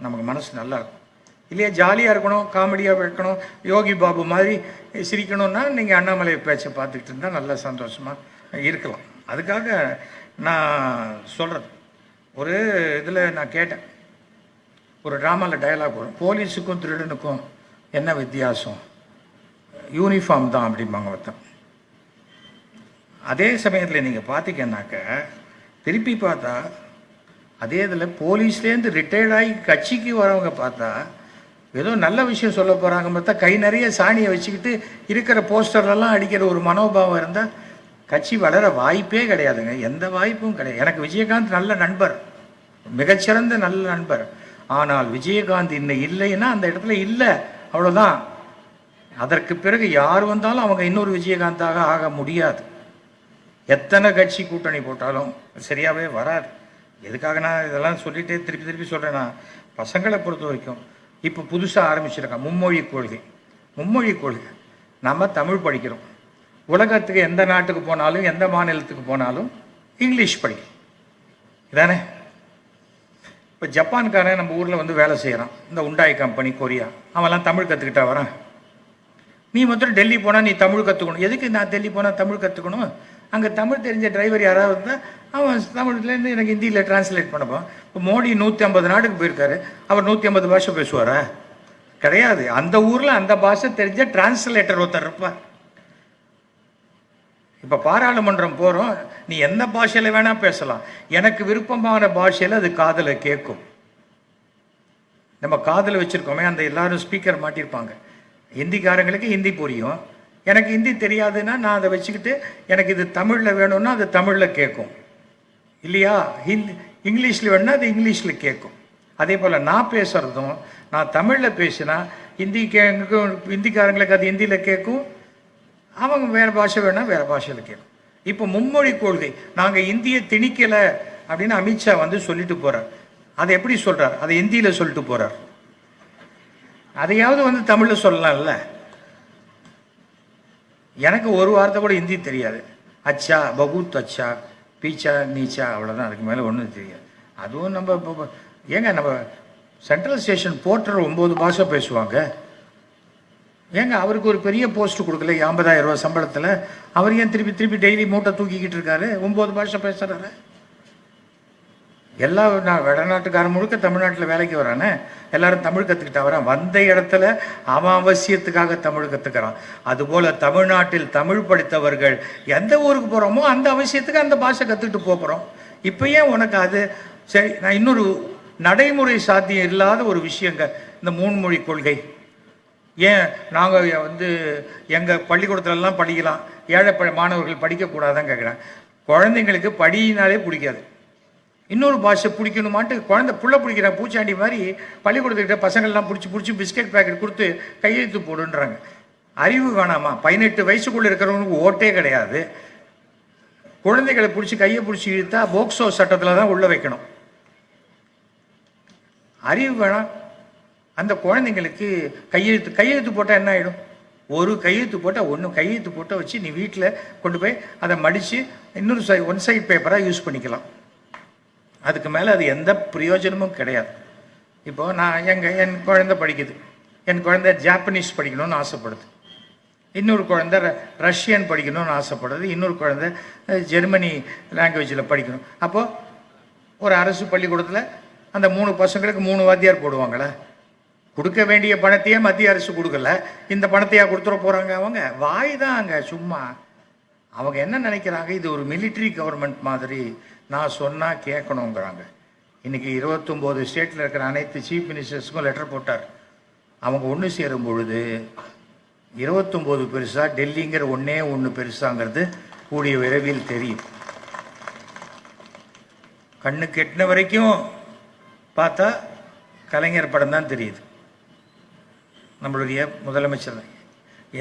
நமக்கு மனசு நல்லா இருக்கும். இல்லையா, ஜாலியாக இருக்கணும், காமெடியாக இருக்கணும், யோகி பாபு மாதிரி சிரிக்கணும்னா நீங்கள் அண்ணாமலை பேச்சை பார்த்துக்கிட்டு இருந்தால் நல்லா சந்தோஷமாக இருக்கலாம். அதுக்காக நான் சொல்கிறது. ஒரு இதில் நான் கேட்டேன், ஒரு ட்ராமாவில் டயலாக் வரும், போலீஸுக்கும் திருடனுக்கும் என்ன வித்தியாசம்? யூனிஃபார்ம் தான் அப்படிம்பாங்க ஒருத்தன். அதே சமயத்தில் நீங்கள் பார்த்தீங்கன்னாக்க திருப்பி பார்த்தா அதே இதில் போலீஸ்லேருந்து ரிட்டையர்ட் ஆகி கட்சிக்கு வரவங்க பார்த்தா ஏதோ நல்ல விஷயம் சொல்ல போகிறாங்க பார்த்தா கை நிறைய சாணியை வச்சுக்கிட்டு இருக்கிற போஸ்டர்லாம் அடிக்கிற ஒரு மனோபாவம் இருந்தால் கட்சி வளர வாய்ப்பே கிடையாதுங்க. எந்த வாய்ப்பும் கிடையாது. எனக்கு விஜயகாந்த் நல்ல நண்பர், மிகச்சிறந்த நல்ல நண்பர். ஆனால் விஜயகாந்த் இன்னும் இல்லைன்னா அந்த இடத்துல இல்லை, அவ்வளோதான். அதற்கு பிறகு யார் வந்தாலும் அவங்க இன்னொரு விஜயகாந்தாக ஆக முடியாது. எத்தனை கட்சி கூட்டணி போட்டாலும் சரியாகவே வராது. எதுக்காக நான் இதெல்லாம் சொல்லிகிட்டே திருப்பி சொல்கிறேன்னா, பசங்களை பொறுத்த வரைக்கும் இப்போ புதுசாக ஆரம்பிச்சிருக்கான் மும்மொழி கொள்கை. நம்ம தமிழ் படிக்கிறோம். உலகத்துக்கு எந்த நாட்டுக்கு போனாலும் எந்த மாநிலத்துக்கு போனாலும் இங்கிலீஷ் படிக்கும் இதானே. இப்போ ஜப்பான்காரன் நம்ம ஊரில் வந்து வேலை செய்கிறான், இந்த உண்டாய் கம்பெனி, கொரியா, அவன்லாம் தமிழ் கற்றுக்கிட்டா வரான். நீ மாத்திரம் டெல்லி போனால் நீ தமிழ் கற்றுக்கணும். எதுக்கு நான் டெல்லி போனால் தமிழ் கற்றுக்கணும்? அங்கே தமிழ் தெரிஞ்ச டிரைவர் யாராவது இருந்தால் அவன் தமிழ்லேருந்து எனக்கு ஹிந்தியில் டிரான்ஸ்லேட் பண்ணப்போம். இப்போ மோடி 150 நாட்டுக்கு போயிருக்காரு, அவர் 150 பாஷை பேசுவாரா? கிடையாது. அந்த ஊரில் அந்த பாஷை தெரிஞ்ச டிரான்ஸ்லேட்டர் ஒருத்தர் இருப்பார். இப்போ பாராளுமன்றம் போகிறோம், நீ எந்த பாஷையில் வேணால் பேசலாம், எனக்கு விருப்பமான பாஷையில் அது காதில் கேட்கும். நம்ம காதில் வச்சுருக்கோமே, அந்த எல்லாரும் ஸ்பீக்கர் மாட்டியிருப்பாங்க. ஹிந்திக்காரங்களுக்கு ஹிந்தி புரியும், எனக்கு ஹிந்தி தெரியாதுன்னா நான் அதை வச்சுக்கிட்டு எனக்கு இது தமிழில் வேணும்னா அது தமிழில் கேட்கும் இல்லையா, இங்கிலீஷில் வேணும்னா அது இங்கிலீஷில் கேட்கும். அதே போல் நான் பேசுகிறதும், நான் தமிழில் பேசினா ஹிந்திக்காரங்களுக்கு அது ஹிந்தியில் கேட்கும், அவங்க வேறு பாஷை வேணா வேறு பாஷையில் கேட்கும். இப்போ மும்மொழி கொள்கை, நாங்கள் இந்தியை திணிக்கலை அப்படின்னு அமித்ஷா வந்து சொல்லிட்டு போகிறார். அதை எப்படி சொல்கிறார்? அதை ஹிந்தியில் சொல்லிட்டு போகிறார். அதையாவது வந்து தமிழில் சொல்லலாம்ல. எனக்கு ஒரு வார்த்தை கூட ஹிந்தி தெரியாது. அச்சா, பகுத் அச்சா, பீச்சா, நீச்சா, அவ்வளோதான். அதுக்கு மேலே ஒன்றும் தெரியாது. அதுவும் நம்ம ஏங்க நம்ம சென்ட்ரல் ஸ்டேஷன் போர்ட்டர் 9 பாஷை பேசுவாங்க. ஏங்க அவருக்கு ஒரு பெரிய போஸ்ட் கொடுக்கல 50,000 ரூபா சம்பளத்தில், அவர் ஏன் திருப்பி டெய்லி மூட்டை தூக்கிக்கிட்டு இருக்காரு? 9 பாஷை பேசுகிறாரு. எல்லா வடநாட்டுக்காரன் முழுக்க தமிழ்நாட்டில் வேலைக்கு வரானே, எல்லாரும் தமிழ் கற்றுக்கிட்டா வரான். வந்த இடத்துல அவன் அவசியத்துக்காக தமிழ் கற்றுக்கிறான். அதுபோல் தமிழ்நாட்டில் தமிழ் படித்தவர்கள் எந்த ஊருக்கு போகிறோமோ அந்த அவசியத்துக்கு அந்த பாஷை கற்றுக்கிட்டு போகிறோம். இப்போ ஏன் உனக்கு அது சரி? நான் இன்னொரு நடைமுறை சாத்தியம் இல்லாத ஒரு விஷயங்க இந்த 3 மொழி கொள்கை. ஏன் நாங்கள் வந்து எங்கள் பள்ளிக்கூடத்துலலாம் படிக்கலாம், ஏழை மாணவர்கள் படிக்கக்கூடாதான் கேட்குறேன். குழந்தைங்களுக்கு படியினாலே பிடிக்காது, இன்னொரு பாஷை பிடிக்கணுமான்ட்டு குழந்தை புள்ள பிடிக்கிற பூச்சாண்டி மாதிரி பள்ளிக்கூடத்துக்கிட்ட பசங்கள்லாம் பிடிச்சி பிஸ்கெட் பேக்கெட் கொடுத்து கையெழுத்து போடுன்றாங்க. அறிவு வேணாமா? 18 வயசுக்குள்ளே இருக்கிறவங்களுக்கு ஓட்டே கிடையாது. குழந்தைகளை பிடிச்சி கையை பிடிச்சி இழுத்தா போக்சோ சட்டத்தில் தான் உள்ளே வைக்கணும். அறிவு வேணாம். அந்த குழந்தைங்களுக்கு கையெழுத்து போட்டால் என்ன ஆகிடும்? ஒரு கையெழுத்து போட்டால் கையெழுத்து போட்ட வச்சு நீ வீட்டில் கொண்டு போய் அதை மடித்து இன்னொரு ஒன் சைட் பேப்பராக யூஸ் பண்ணிக்கலாம். அதுக்கு மேலே அது எந்த பிரயோஜனமும் கிடையாது. இப்போது நான் என் குழந்தை படிக்குது, என் குழந்தை ஜாப்பனீஸ் படிக்கணும்னு ஆசைப்படுது, இன்னொரு குழந்தை ரஷ்யன் படிக்கணும்னு ஆசைப்படுது, இன்னொரு குழந்தை ஜெர்மனி லாங்குவேஜில் படிக்கணும். அப்போது ஒரு அரசு பள்ளிக்கூடத்தில் அந்த 3 பசங்களுக்கு 3 வாத்தியார் போடுவாங்களே? கொடுக்க வேண்டிய பணத்தையே மத்திய அரசு கொடுக்கல, இந்த பணத்தையா கொடுத்துட போகிறாங்க? அவங்க வாய் தான் அங்கே சும்மா. அவங்க என்ன நினைக்கிறாங்க, இது ஒரு மிலிட்ரி கவர்மெண்ட் மாதிரி, நான் சொன்னால் கேட்கணுங்கிறாங்க. இன்றைக்கி 29 ஸ்டேட்டில் இருக்கிற அனைத்து சீஃப் மினிஸ்டர்ஸுக்கும் லெட்டர் போட்டார். அவங்க ஒன்று சேரும் பொழுது 29 பெருசா, டெல்லிங்கிற ஒன்று பெருசாங்கிறது கூடிய விரைவில் தெரியும். கண்ணுக்கு எட்டின வரைக்கும் பார்த்தா கலைஞர் படம் தான் தெரியுது, நம்மளுடைய முதலமைச்சர்.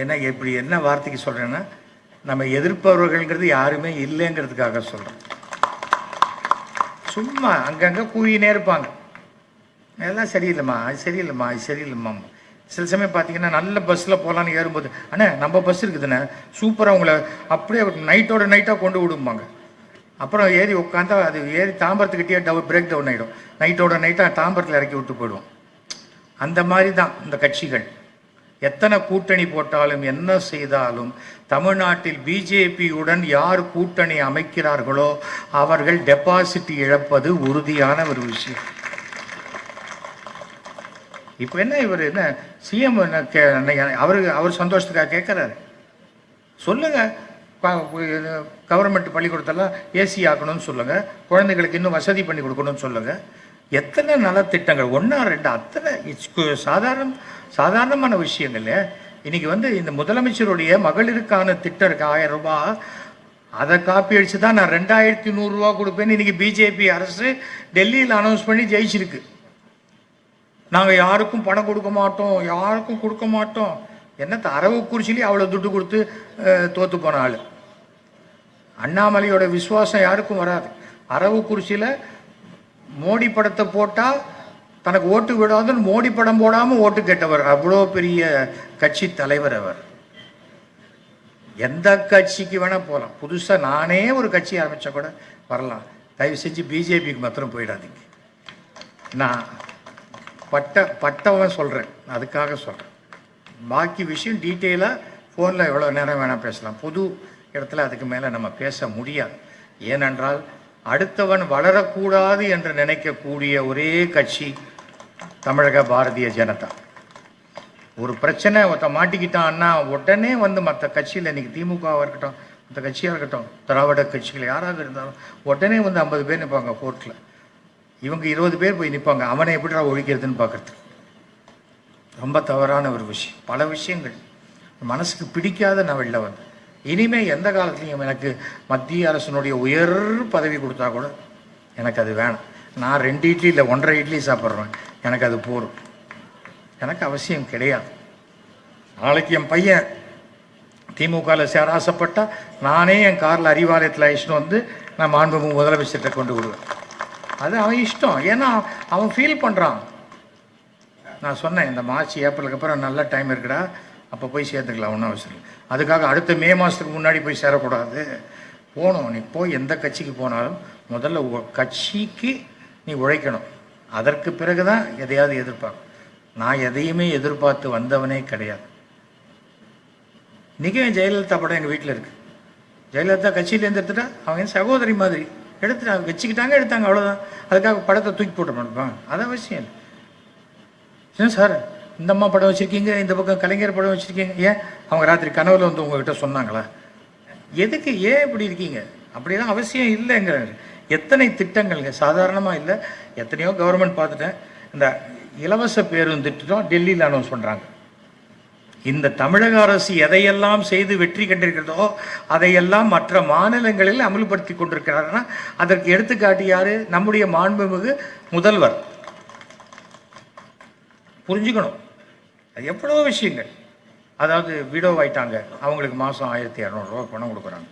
ஏன்னா எப்படி என்ன வார்த்தைக்கு சொல்கிறேன்னா, நம்ம எதிர்ப்பவர்கள்ங்கிறது யாருமே இல்லைங்கிறதுக்காக சொல்கிறோம். சும்மா அங்கங்கே கூவினே இருப்பாங்க, அதெல்லாம் சரியில்லைம்மா, அது சரியில்லைம்மா, அது சரியில்லைம்மா. சில சமயம் பார்த்தீங்கன்னா நல்ல பஸ்ஸில் போகலான்னு ஏறும்போது, அண்ணே நம்ம பஸ் இருக்குதுண்ணே, சூப்பராக உங்களை அப்படியே நைட்டோட நைட்டாக கொண்டு விடும்பாங்க. அப்புறம் ஏறி உட்காந்தா அது ஏறி தாம்பரத்துக்கிட்டே பிரேக் டவுன் ஆகிடும், நைட்டோட நைட்டாக தாம்பரத்தில் இறக்கி விட்டு போயிடுவோம். அந்த மாதிரி தான் இந்த கட்சிகள். எத்தனை கூட்டணி போட்டாலும் என்ன செய்தாலும் தமிழ்நாட்டில் பிஜேபியுடன் யார் கூட்டணி அமைக்கிறார்களோ அவர்கள் டெபாசிட் இழப்பது உறுதியான ஒரு விஷயம். இப்போ என்ன இவர் என்ன சிஎம் அவர் சந்தோஷத்துக்காக கேட்குறாரு? சொல்லுங்க, கவர்மெண்ட் பள்ளிக்கூடத்தெல்லாம் ஏசி ஆக்கணும்னு சொல்லுங்க, குழந்தைகளுக்கு இன்னும் வசதி பண்ணி கொடுக்கணும்னு சொல்லுங்க. எத்தனை நலத்திட்டங்கள், 1 2 அத்தனை சாதாரணமான விஷயங்கள். இன்னைக்கு இந்த முதலமைச்சருடைய மகளிருக்கான திட்டம் இருக்கு, 1000 ரூபாய். அதை காப்பி அடிச்சு தான் நான் 2100 ரூபா கொடுப்பேன்னு இன்னைக்கு பிஜேபி அரசு டெல்லியில் அனௌன்ஸ் பண்ணி ஜெயிச்சிருக்கு. நாங்கள் யாருக்கும் பணம் கொடுக்க மாட்டோம், யாருக்கும் கொடுக்க மாட்டோம். என்னத்த அரவக்குறிச்சிலேயே அவ்வளோ துட்டு கொடுத்து தோற்று போன ஆள். அண்ணாமலையோட விசுவாசம் யாருக்கும் வராது. அரவக்குறிச்சியில் மோடி படத்தை போட்டால் தனக்கு ஓட்டு விடாதுன்னு மோடி படம் போடாமல் ஓட்டு கேட்டவர், அவ்வளோ பெரிய கட்சி தலைவர் அவர். எந்த கட்சிக்கு வேணால் போகலாம், புதுசாக நானே ஒரு கட்சி ஆரம்பித்தா கூட வரலாம். தயவு செஞ்சு பிஜேபிக்கு மாத்திரம் போயிடாதீங்க. நான் பட்டவன் சொல்கிறேன், அதுக்காக சொல்கிறேன். பாக்கி விஷயம் டீட்டெயிலாக ஃபோனில் எவ்வளோ நேரம் வேணால் பேசலாம், பொது இடத்துல அதுக்கு மேலே நம்ம பேச முடியாது. ஏனென்றால் அடுத்தவன் வளரக்கூடாது என்று நினைக்கக்கூடிய ஒரே கட்சி தமிழக பாரதிய ஜனதா. ஒரு பிரச்சனை ஒருத்த மாட்டிக்கிட்டான்னா உடனே மற்ற கட்சியில், இன்றைக்கி திமுகவாக இருக்கட்டும், மற்ற கட்சியாக இருக்கட்டும், திராவிட கட்சிகள் யாராக இருந்தாலும் உடனே 50 பேர் நிற்பாங்க கோர்ட்டில். இவங்க 20 பேர் போய் நிற்பாங்க, அவனை எப்படிடா ஒழிக்கிறதுன்னு பார்க்குறதுக்கு. ரொம்ப தவறான ஒரு விஷயம். பல விஷயங்கள் மனசுக்கு பிடிக்காத நான் வெளில வந்தேன். இனிமேல் எந்த காலத்துலையும் எனக்கு மத்திய அரசனுடைய உயர் பதவி கொடுத்தா கூட எனக்கு அது வேணாம். நான் 2 இட்லி இல்லை 1.5 இட்லி சாப்பிட்றேன், எனக்கு அது போதும். எனக்கு அவசியம் கிடையாது. நாளைக்கு என் பையன் திமுகவில் சேர ஆசைப்பட்டால் நானே என் காரில் அறிவாலயத்தில் அழிச்சுட்டு நான் மாண்புமிகு முதலமைச்சர்கிட்ட கொண்டு விடுவேன். அது அவன் இஷ்டம். ஏன்னா அவன் ஃபீல் பண்ணுறான். நான் சொன்னேன், இந்த மார்ச் ஏப்ரலுக்கு அப்புறம் நல்ல டைம் இருக்குடா, அப்போ போய் சேர்த்துக்கலாம், ஒன்றும் அவசரம். அதுக்காக அடுத்த மே மாதத்துக்கு முன்னாடி போய் சேரக்கூடாது. போகணும். நீ போய் எந்த கட்சிக்கு போனாலும் முதல்ல கட்சிக்கு நீ உழைக்கணும், அதற்கு பிறகு தான் எதையாவது எதிர்பார்க்க. நான் எதையுமே எதிர்பார்த்து வந்தவனே கிடையாது. இன்றைக்கி ஜெயலலிதா படம் எங்கள் வீட்டில் இருக்குது. ஜெயலலிதா கட்சியிலேருந்து எடுத்துட்டா அவங்க சகோதரி மாதிரி எடுத்துட்டாங்க, வச்சுக்கிட்டாங்க, எடுத்தாங்க, அவ்வளோதான். அதுக்காக படத்தை தூக்கி போட்ட மாட்டேன், அது அவசியம் இல்லை. ஏன் சார் இந்த அம்மா படம் வச்சுருக்கீங்க, இந்த பக்கம் கலைஞர் படம் வச்சுருக்கீங்க, ஏன் அவங்க ராத்திரி கனவுல உங்ககிட்ட சொன்னாங்களா? எதுக்கு, ஏன் இப்படி இருக்கீங்க? அப்படிலாம் அவசியம் இல்லைங்க. எத்தனை திட்டங்கள்ங்க, சாதாரணமாக இல்லை, எத்தனையோ கவர்மெண்ட் பார்த்துட்டேன். இந்த இலவச பேருந்து திட்டம் டெல்லியில் அனௌன்ஸ் பண்ணுறாங்க. இந்த தமிழக அரசு எதையெல்லாம் செய்து வெற்றி கண்டிருக்கிறதோ அதையெல்லாம் மற்ற மாநிலங்களில் அமல்படுத்தி கொண்டிருக்கிறாருன்னா அதற்கு எடுத்துக்காட்டி யாரு? நம்முடைய மாண்புமிகு முதல்வர். புரிஞ்சுக்கணும், அது எவ்வளோ விஷயங்கள். அதாவது விடோ ஆயிட்டாங்க, அவங்களுக்கு மாதம் 1200 ரூபா பணம் கொடுக்குறாங்க.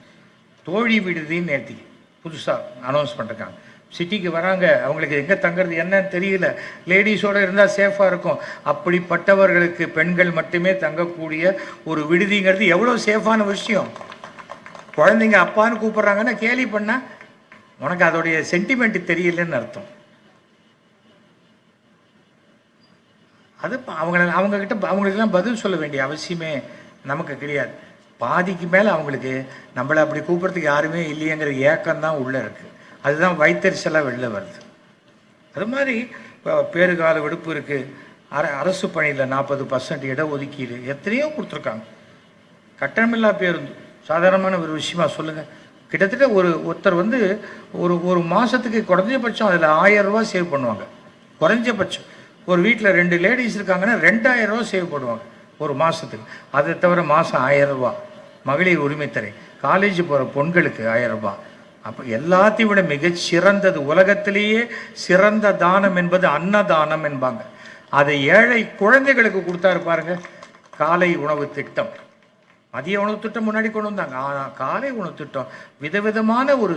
தோழி விடுதின்னு நேர்த்தி புதுசாக அனௌன்ஸ் பண்ணிருக்காங்க. சிட்டிக்கு வராங்க, அவங்களுக்கு எங்கே தங்குறது என்னன்னு தெரியல, லேடிஸோடு இருந்தால் சேஃபாக இருக்கும். அப்படிப்பட்டவர்களுக்கு பெண்கள் மட்டுமே தங்கக்கூடிய ஒரு விடுதிங்கிறது எவ்வளோ சேஃபான விஷயம். குழந்தைங்க அப்பான்னு கூப்பிட்றாங்கன்னா கேலி பண்ணால் உனக்கு அதோடைய சென்டிமெண்ட் தெரியலன்னு அர்த்தம். அது அவங்களுக்கெல்லாம் பதில் சொல்ல வேண்டிய அவசியமே நமக்கு கிடையாது. பாதிக்கு மேலே அவங்களுக்கு நம்மளை அப்படி கூப்பிட்றதுக்கு யாருமே இல்லையங்கிற ஏக்கம்தான் உள்ளே இருக்குது. அதுதான் வயிற்றுச்சலாக வெளில வருது. அது மாதிரி பேறுகால விடுப்பு இருக்குது. அரசு பணியில் 40% இடஒதுக்கீடு எத்தனையோ கொடுத்துருக்காங்க. கட்டணமில்லா பேருந்து சாதாரணமான ஒரு விஷயமா சொல்லுங்கள். கிட்டத்தட்ட ஒருத்தர் வந்து ஒரு மாதத்துக்கு குறைஞ்சபட்சம் அதில் 1000 ரூபா சேவ் பண்ணுவாங்க. குறைஞ்சபட்சம் ஒரு வீட்டில் 2 லேடிஸ் இருக்காங்கன்னா 2000 ரூபா சேவ் பண்ணுவாங்க ஒரு மாதத்துக்கு. அதை தவிர மாதம் 1000 ரூபா மகளிர் உரிமைத்தரை, காலேஜ் போகிற பொண்களுக்கு 1000 ரூபா. அப்போ எல்லாத்தையும் விட மிகச்சிறந்தது, உலகத்திலேயே சிறந்த தானம் என்பது அன்னதானம் என்பாங்க. அதை ஏழை குழந்தைகளுக்கு கொடுத்தாரு பாருங்க. காலை உணவு திட்டம், மதிய உணவு திட்டம் முன்னாடி கொண்டு வந்தாங்க. ஆனால் காலை உணவு திட்டம் விதவிதமான ஒரு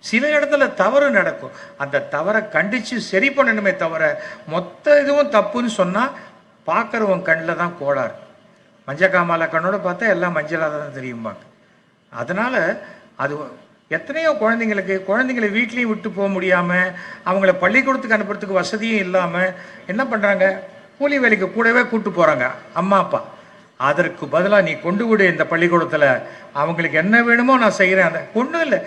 சில இடத்துல தவறு நடக்கும். அந்த தவறை கண்டித்து சரி பண்ணணுமே தவிர மொத்த இதுவும் தப்புன்னு சொன்னால் பார்க்குறவன் கண்ணில் தான் கோளாறு. மஞ்சக்காமால கண்ணோட பார்த்தா எல்லாம் மஞ்சளாக தான் தெரியும்பாங்க. அதனால் அது எத்தனையோ குழந்தைங்களை வீட்லேயும் விட்டு போக முடியாமல், அவங்கள பள்ளிக்கூடத்துக்கு அனுப்புறதுக்கு வசதியும் இல்லாமல் என்ன பண்ணுறாங்க, கூலி வேலைக்கு கூடவே கூப்பிட்டு போகிறாங்க அம்மா அப்பா. அதற்கு பதிலாக நீ கொண்டு விடு இந்த பள்ளிக்கூடத்தில், அவங்களுக்கு என்ன வேணுமோ நான் செய்கிறேன். அந்த ஒன்றும் இல்லை,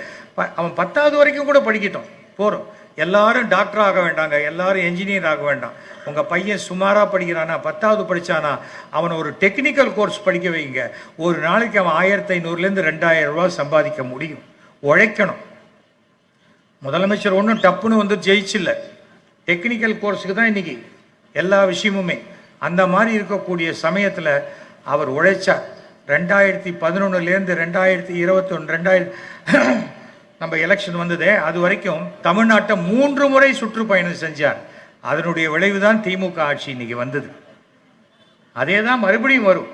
அவன் 10வது வரைக்கும் கூட படிக்கட்டும், போகிறோம். எல்லாரும் டாக்டர் ஆக வேண்டாங்க, எல்லாரும் என்ஜினியர் ஆக வேண்டாம். உங்கள் பையன் சுமாராக படிக்கிறானா, 10வது படித்தானா, அவனை ஒரு டெக்னிக்கல் கோர்ஸ் படிக்க வைங்க. ஒரு நாளைக்கு அவன் 1500லேருந்து 2000 ரூபா சம்பாதிக்க முடியும். உழைக்கணும். முதலமைச்சர் ஒன்றும் டப்புன்னு வந்து ஜெயிச்சில்ல, டெக்னிக்கல் கோர்ஸுக்கு தான் இன்றைக்கி எல்லா விஷயமுமே. அந்த மாதிரி இருக்கக்கூடிய சமயத்தில் அவர் உழைச்சார். 2011லேருந்து 2021 நம்ம எலெக்ஷன் வந்ததே, அது வரைக்கும் தமிழ்நாட்டை 3 முறை சுற்றுப்பயணம் செஞ்சார். அதனுடைய விளைவு தான் திமுக ஆட்சி இன்னைக்கு வந்தது. அதே தான் மறுபடியும் வரும்.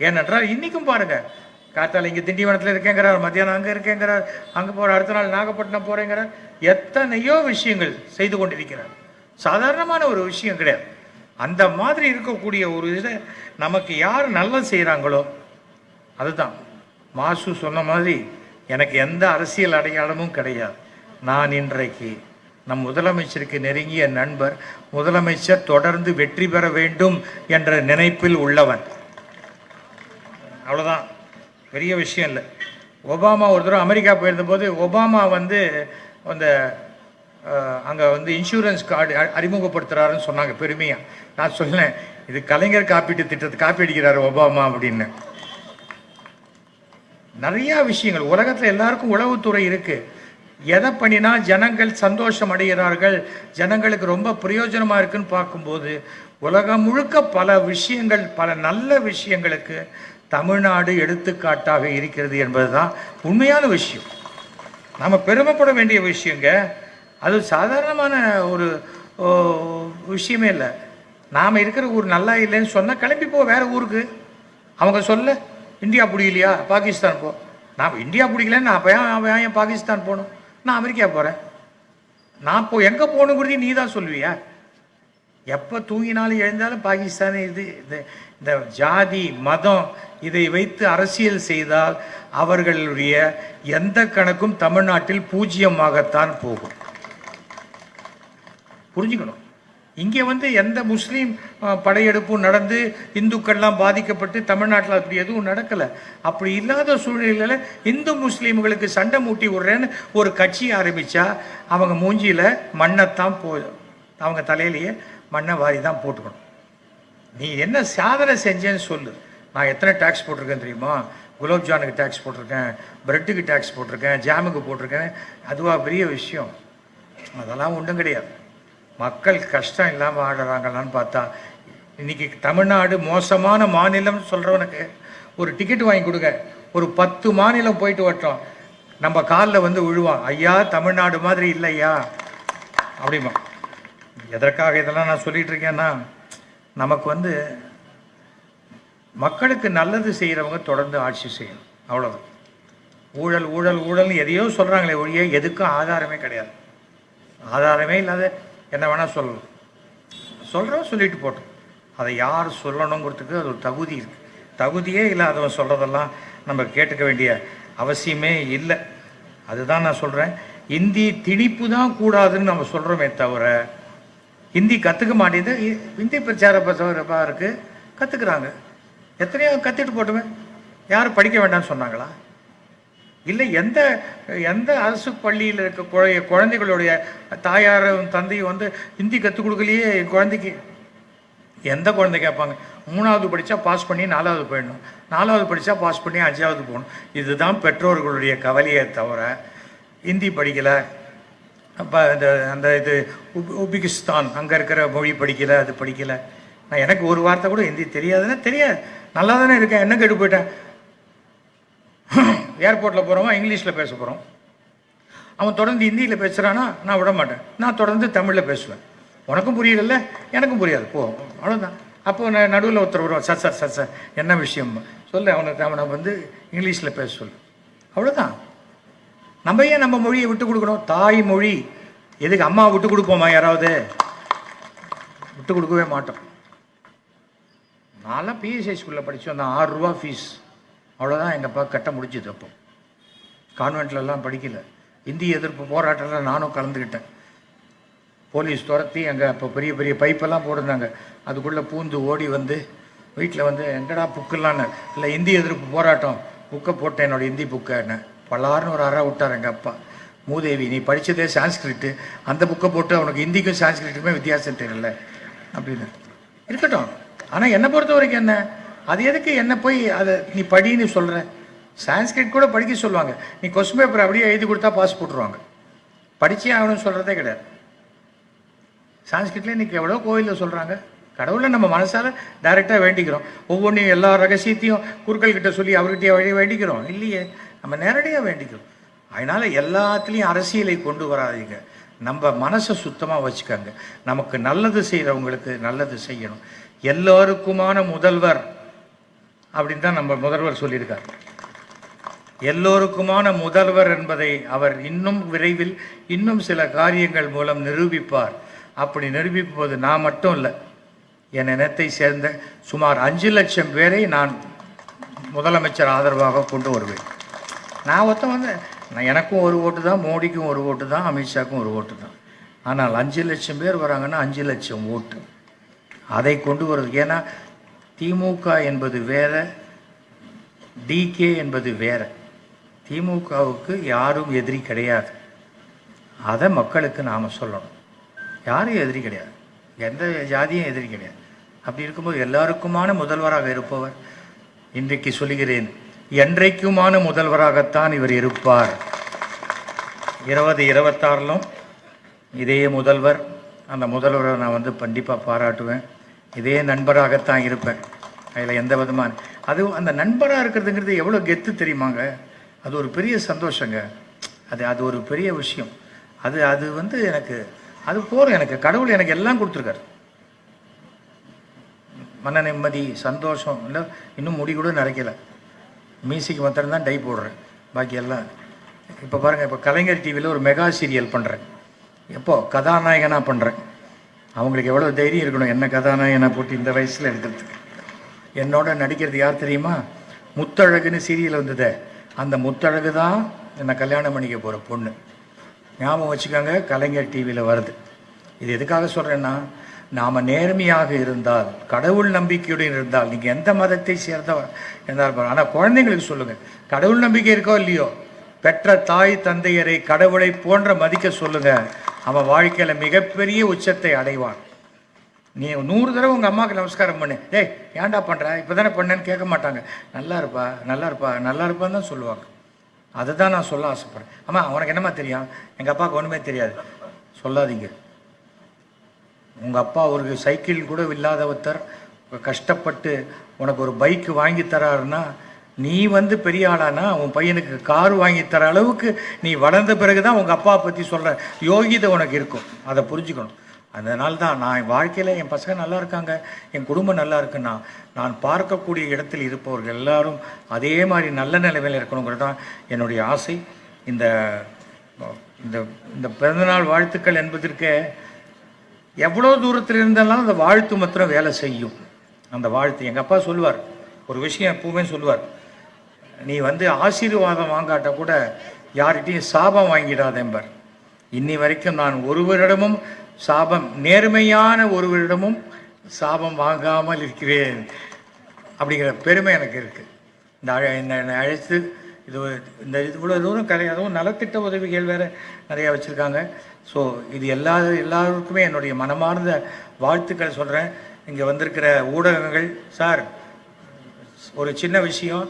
ஏனென்றால் இன்றைக்கும் பாருங்கள், காத்தால் இங்கே திண்டிவனத்தில் இருக்கேங்கிறார், மத்தியானம் அங்கே இருக்கேங்கிறார், அங்கே போகிற அடுத்த நாள் நாகப்பட்டினம் போகிறேங்கிறார். எத்தனையோ விஷயங்கள் செய்து கொண்டிருக்கிறார். சாதாரணமான ஒரு விஷயம் கிடையாது. அந்த மாதிரி இருக்கக்கூடிய ஒரு இதை நமக்கு யார் நல்லது செய்கிறாங்களோ அதுதான். மாசு சொன்ன மாதிரி எனக்கு எந்த அரசியல் அடையாளமும் கிடையாது. நான் இன்றைக்கு நம் முதலமைச்சருக்கு நெருங்கிய நண்பர். முதலமைச்சர் தொடர்ந்து வெற்றி பெற வேண்டும் என்ற நினைப்பில் உள்ளவன். அவ்வளோதான், பெரிய விஷயம் இல்லை. ஒபாமா ஒரு தடவை அமெரிக்கா போயிருந்தபோது ஒபாமா வந்து அந்த அங்கே வந்து இன்சூரன்ஸ் கார்டு அறிமுகப்படுத்துகிறாருன்னு சொன்னாங்க பெருமையாக. நான் சொன்னேன், இது கலைஞர் காப்பீட்டு திட்டத்தை காப்பி அடிக்கிறாரு ஒபாமா அப்படின்னு. நிறையா விஷயங்கள் உலகத்தில் எல்லாருக்கும் உளவுத்துறை இருக்குது. எதை பண்ணினா ஜனங்கள் சந்தோஷம் அடைகிறார்கள், ஜனங்களுக்கு ரொம்ப பிரயோஜனமாக இருக்குன்னு பார்க்கும்போது உலகம் முழுக்க பல விஷயங்கள், பல நல்ல விஷயங்களுக்கு தமிழ்நாடு எடுத்துக்காட்டாக இருக்கிறது என்பது தான் உண்மையான விஷயம். நம்ம பெருமைப்பட வேண்டிய விஷயங்க. அது சாதாரணமான ஒரு விஷயமே இல்லை. நாம் இருக்கிற ஊர் நல்லா இல்லைன்னு சொன்னால் கிளம்பி போ வேறு ஊருக்கு. அவங்க சொல்ல இந்தியா பிடிக்கலையா பாகிஸ்தான் போ. நான் இந்தியா பிடிக்கலன்னு நான் ஏன் பாகிஸ்தான் போகணும்? நான் அமெரிக்கா போகிறேன். நான் எங்கே போகணுங்கிறதையும் நீ தான் சொல்லுவியா? எப்போ தூங்கினாலும் எழுந்தாலும் பாகிஸ்தான் இது இந்த ஜாதி மதம் இதை வைத்து அரசியல் செய்தால் அவர்களுடைய எந்த கணக்கும் தமிழ்நாட்டில் பூஜ்ஜியமாகத்தான் போகும். புரிஞ்சுக்கணும். இங்கே வந்து எந்த முஸ்லீம் படையெடுப்பும் நடந்து இந்துக்கள்லாம் பாதிக்கப்பட்டு தமிழ்நாட்டில் அப்படி எதுவும் நடக்கலை. அப்படி இல்லாத சூழ்நிலையில் இந்து முஸ்லீம்களுக்கு சண்டை மூட்டி விடுறேன்னு ஒரு கட்சி ஆரம்பித்தா அவங்க மூஞ்சியில் மண்ணைத்தான் அவங்க தலையிலேயே மண்ணை வாரி தான் போட்டுக்கணும். நீ என்ன சாதனை செஞ்சேன்னு சொல்லு. நான் எத்தனை டேக்ஸ் போட்டிருக்கேன் தெரியுமா? குலோப்ஜானுக்கு டேக்ஸ் போட்டிருக்கேன், ப்ரெட்டுக்கு டேக்ஸ் போட்டிருக்கேன், ஜாமுக்கு போட்டிருக்கேன். அதுவா பெரிய விஷயம்? அதெல்லாம் ஒன்றும் கிடையாது. மக்கள் கஷ்டம் இல்லாமல் ஆடுறாங்களான்னு பார்த்தா இன்றைக்கி தமிழ்நாடு மோசமான மாநிலம்னு சொல்கிறவனுக்கு ஒரு டிக்கெட் வாங்கி கொடுங்க, ஒரு 10 மாநிலம் போயிட்டு வரட்டும், நம்ம காலில் வந்து விழுவான். ஐயா தமிழ்நாடு மாதிரி இல்லையா அப்படிமா. எதற்காக இதெல்லாம் நான் சொல்லிகிட்டு இருக்கேன்னா, நமக்கு வந்து மக்களுக்கு நல்லது செய்கிறவங்க தொடர்ந்து ஆட்சி செய்யணும், அவ்வளோதான். ஊழல் ஊழல் ஊழல்னு எதையோ சொல்கிறாங்களே ஒழிய எதுக்கும் ஆதாரமே கிடையாது. ஆதாரமே இல்லாத என்ன வேணால் சொல்லலாம். சொல்கிறவன் சொல்லிட்டு போட்டோம். அதை யார் சொல்லணுங்கிறதுக்கு அது ஒரு தகுதி இருக்குது. தகுதியே இல்லாதவன் சொல்கிறதெல்லாம் நம்ம கேட்டுக்க வேண்டிய அவசியமே இல்லை. அதுதான் நான் சொல்கிறேன். ஹிந்தி திணிப்பு தான் கூடாதுன்னு நம்ம சொல்கிறோமே தவிர, ஹிந்தி கற்றுக்க மாட்டேது. ஹிந்தி பிரச்சார இருக்குது, கற்றுக்குறாங்க. எத்தனையோ கற்றுட்டு போட்டுவேன். யாரும் படிக்க வேண்டாம்னு சொன்னாங்களா? இல்லை. எந்த எந்த அரசு பள்ளியில் இருக்க குழந்தைகளுடைய தாயாரும் தந்தையும் வந்து ஹிந்தி கற்றுக் கொடுக்கலையே குழந்தைக்கு? எந்த குழந்தை கேட்பாங்க? 3வது படித்தா பாஸ் பண்ணி 4வது போயிடணும், 4வது படித்தா பாஸ் பண்ணி 5வது போகணும். இதுதான் பெற்றோர்களுடைய கவலையே தவிர ஹிந்தி படிக்கலை, அப்போ அந்த இது உஸ்பெகிஸ்தான் அங்கே இருக்கிற மொழி படிக்கலை, அது படிக்கலை. நான் எனக்கு ஒரு வார்த்தை கூட ஹிந்தி தெரியாதுன்னா தெரியாது. நல்லா தானே இருக்கேன், என்ன கேட்டு போயிட்டேன். ஏர்போர்ட்டில் போகிறவன் இங்கிலீஷில் பேச போகிறோம், அவன் தொடர்ந்து ஹிந்தியில் பேசுகிறான்னா நான் விட மாட்டேன். நான் தொடர்ந்து தமிழில் பேசுவேன். உனக்கும் புரியல, எனக்கும் புரியாது, போ, அவ்வளோதான். அப்போ நான் நடுவில் ஒருத்தர் வருவான், சார் சார் சார் சார் என்ன விஷயம் சொல்லு, அவனை வந்து இங்கிலீஷில் பேச சொல்லு, அவ்வளோதான். நம்ம ஏன் நம்ம மொழியை விட்டு கொடுக்கணும்? தாய் மொழி எதுக்கு? அம்மா விட்டு கொடுப்போமா? யாராவது விட்டு கொடுக்கவே மாட்டோம். நான்லாம் பிஎஸ்ஐ ஸ்கூலில் படித்தோம். அந்த 6 ரூபா ஃபீஸ், அவ்வளோதான் எங்கள் அப்பா கட்ட முடிஞ்சது. அப்போ கான்வெண்ட்லலாம் படிக்கலை. இந்தி எதிர்ப்பு போராட்டத்தில் நானும் கலந்துக்கிட்டேன். போலீஸ் துரத்தி அங்கே அப்போ பெரிய பெரிய பைப்பெல்லாம் போட்டிருந்தாங்க, அதுக்குள்ளே பூந்து ஓடி வந்து வீட்டில் வந்து எங்கடா புக்கெல்லான்னு, இல்லை இந்தி எதிர்ப்பு போராட்டம் புக்கை போட்டேன், என்னோடய ஹிந்தி புக்கை. என்ன பல்லாருன்னு ஒரு அறை விட்டார் எங்கள் அப்பா. மூதேவி, நீ படித்ததே சான்ஸ்கிரிட்டு, அந்த புக்கை போட்டு அவனுக்கு ஹிந்திக்கும் சான்ஸ்கிரிட்டுக்குமே வித்தியாசம் தெரியல அப்படின்னு. இருக்கட்டும். ஆனால் என்னை பொறுத்த வரைக்கும் என்ன, அது எதுக்கு என்ன போய் அதை நீ படின்னு சொல்கிற? சான்ஸ்கிரிட் கூட படிக்க சொல்லுவாங்க. நீ கொஸ்டின் பேப்பர் அப்படியே எழுதி கொடுத்தா பாஸ் போட்டுருவாங்க. படித்தே ஆகணும்னு சொல்கிறதே கிடையாது. சான்ஸ்கிரிட்லேயே இன்றைக்கி எவ்வளோ கோயிலில் சொல்கிறாங்க. கடவுளை நம்ம மனசால் டைரெக்டாக வேண்டிக்கிறோம். ஒவ்வொன்றையும் எல்லா ரகசியத்தையும் குருக்கள்கிட்ட சொல்லி அவர்கிட்டயே வேண்டிக்கிறோம் இல்லையே, நம்ம நேரடியாக வேண்டிக்கிறோம். அதனால் எல்லாத்துலேயும் அரசியலை கொண்டு வராதீங்க. நம்ம மனசை சுத்தமாக வச்சுக்கோங்க. நமக்கு நல்லது செய்கிறவங்களுக்கு நல்லது செய்யணும். எல்லோருக்குமான முதல்வர் அப்படின்னு தான் நம்ம முதல்வர் சொல்லியிருக்கார். எல்லோருக்குமான முதல்வர் என்பதை அவர் இன்னும் விரைவில் இன்னும் சில காரியங்கள் மூலம் நிரூபிப்பார். அப்படி நிரூபிப்பது நான் மட்டும் இல்லை, என் இனத்தை சேர்ந்த சுமார் 5 லட்சம் பேரை நான் முதலமைச்சர் ஆதரவாக கொண்டு வருவேன். நான் வந்து நான் எனக்கும் ஒரு ஓட்டு தான், மோடிக்கும் ஒரு ஓட்டு தான், அமித்ஷாக்கும் ஒரு ஓட்டு தான். ஆனால் 5 லட்சம் பேர் வராங்கன்னா 5 லட்சம் ஓட்டு அதை கொண்டு வருது. ஏன்னா திமுக என்பது வேற, டிகே என்பது வேற. திமுகவுக்கு யாரும் எதிரி கிடையாது. அதை மக்களுக்கு நாம் சொல்லணும். யாரும் எதிரி கிடையாது, எந்த ஜாதியும் எதிரி கிடையாது. அப்படி இருக்கும்போது எல்லாருக்குமான முதல்வராக இருப்பவர், இன்றைக்கு சொல்லுகிறேன், என்றைக்குமான முதல்வராகத்தான் இவர் இருப்பார். 2026லும் இதே முதல்வர், அந்த முதல்வரை நான் வந்து கண்டிப்பாக பாராட்டுவேன். இதே நண்பராகத்தான் இருப்பேன். அதில் எந்த விதமான அதுவும் அந்த நண்பராக இருக்கிறதுங்கிறது எவ்வளோ கெத்து தெரியுமாங்க. அது ஒரு பெரிய சந்தோஷங்க. அது ஒரு பெரிய விஷயம். அது வந்து எனக்கு அது போகிறோம். எனக்கு கடவுள் எனக்கு எல்லாம் கொடுத்துருக்காரு. மன நிம்மதி, சந்தோஷம். இல்லை இன்னும் முடி கூட நிறைக்கலை, மியூசிக் மாத்திரம்தான் டை போடுறேன், பாக்கி எல்லாம். இப்போ பாருங்கள், இப்போ கலைஞர் டிவியில் ஒரு மெகா சீரியல் பண்ணுறேன். எப்போ கதாநாயகனாக பண்ணுறேன். அவங்களுக்கு எவ்வளோ தைரியம் இருக்கணும் என்ன கதாநாயகனாக போட்டு இந்த வயசில் எடுக்கிறதுக்கு. என்னோட நடிக்கிறது யார் தெரியுமா? முத்தழகுன்னு சீரியல் வந்தது. அந்த முத்தழகு தான் என்னை கல்யாணம் பண்ணிக்க போகிற பொண்ணு. ஞாபகம் வச்சுக்கோங்க, கலைஞர் டிவியில் வருது. இது எதுக்காக சொல்கிறேன்னா, நாம் நேர்மையாக இருந்தால், கடவுள் நம்பிக்கையுடன் இருந்தால், நீங்கள் எந்த மதத்தை சேர்ந்தவர் இருந்தால், ஆனால் குழந்தைங்களுக்கு சொல்லுங்கள், கடவுள் நம்பிக்கை இருக்கோ இல்லையோ, பெற்ற தாய் தந்தையரை கடவுளை போன்ற மதிக்க சொல்லுங்கள். அவன் வாழ்க்கையில் மிகப்பெரிய உச்சத்தை அடைவான். நீ 100 தடவை உங்கள் அம்மாவுக்கு நமஸ்காரம் பண்ணு, ஏய் ஏன்டா பண்ணுற, இப்போ தானே பண்ணேன்னு கேட்க மாட்டாங்க. நல்லா இருப்பா நல்லா இருப்பா நல்லா இருப்பான்னு தான் சொல்லுவாங்க. அதை தான் நான் சொல்ல ஆசைப்பட்றேன். அம்மா உனக்கு என்னம்மா தெரியும்? எங்கள் அப்பாவுக்கு ஒன்றுமே தெரியாது சொல்லாதீங்க. உங்கள் அப்பா ஒரு சைக்கிள் கூட இல்லாத ஒருத்தர் கஷ்டப்பட்டு உனக்கு ஒரு பைக்கு வாங்கி தராருன்னா, நீ வந்து பெரிய ஆளானா உன் பையனுக்கு கார் வாங்கி தர அளவுக்கு நீ வளர்ந்த பிறகு தான் உங்கள் அப்பாவை பற்றி சொல்கிற யோகிதை உனக்கு இருக்கும். அதை புரிஞ்சுக்கணும். அதனால தான் நான் வாழ்க்கையில் என் பசங்க நல்லா இருக்காங்க, என் குடும்பம் நல்லா இருக்குன்னா, நான் பார்க்கக்கூடிய இடத்தில் இருப்பவர்கள் எல்லாரும் அதே மாதிரி நல்ல நிலைமையில் இருக்கணுங்கிறது தான் என்னுடைய ஆசை. இந்த இந்த இந்த பிறந்தநாள் வாழ்த்துக்கள் என்பதற்கு எவ்வளோ தூரத்தில் இருந்தாலும் அந்த வாழ்த்து மாத்திரம் வேலை செய்யும். அந்த வாழ்த்து எங்கள் அப்பா சொல்லுவார், ஒரு விஷயம் எப்பவுமே சொல்லுவார், நீ ஆசீர்வாதம் வாங்காட்ட கூட யார்கிட்டையும் சாபம் வாங்கிடாதேம்பார். இன்னி வரைக்கும் நான் ஒருவரிடமும் சாபம், நேர்மையான ஒருவரிடமும் சாபம் வாங்காமல் இருக்கிறேன் அப்படிங்கிற பெருமை எனக்கு இருக்குது. என்னை அழைத்து இந்த இவ்வளோ தூரம் அதுவும் நலத்திட்ட உதவிகள் வேறு நிறையா வச்சுருக்காங்க. ஸோ இது எல்லாருக்குமே என்னுடைய மனமார்ந்த வாழ்த்துக்கள் சொல்கிறேன். இங்கே வந்திருக்கிற ஊடகங்கள் சார், ஒரு சின்ன விஷயம்,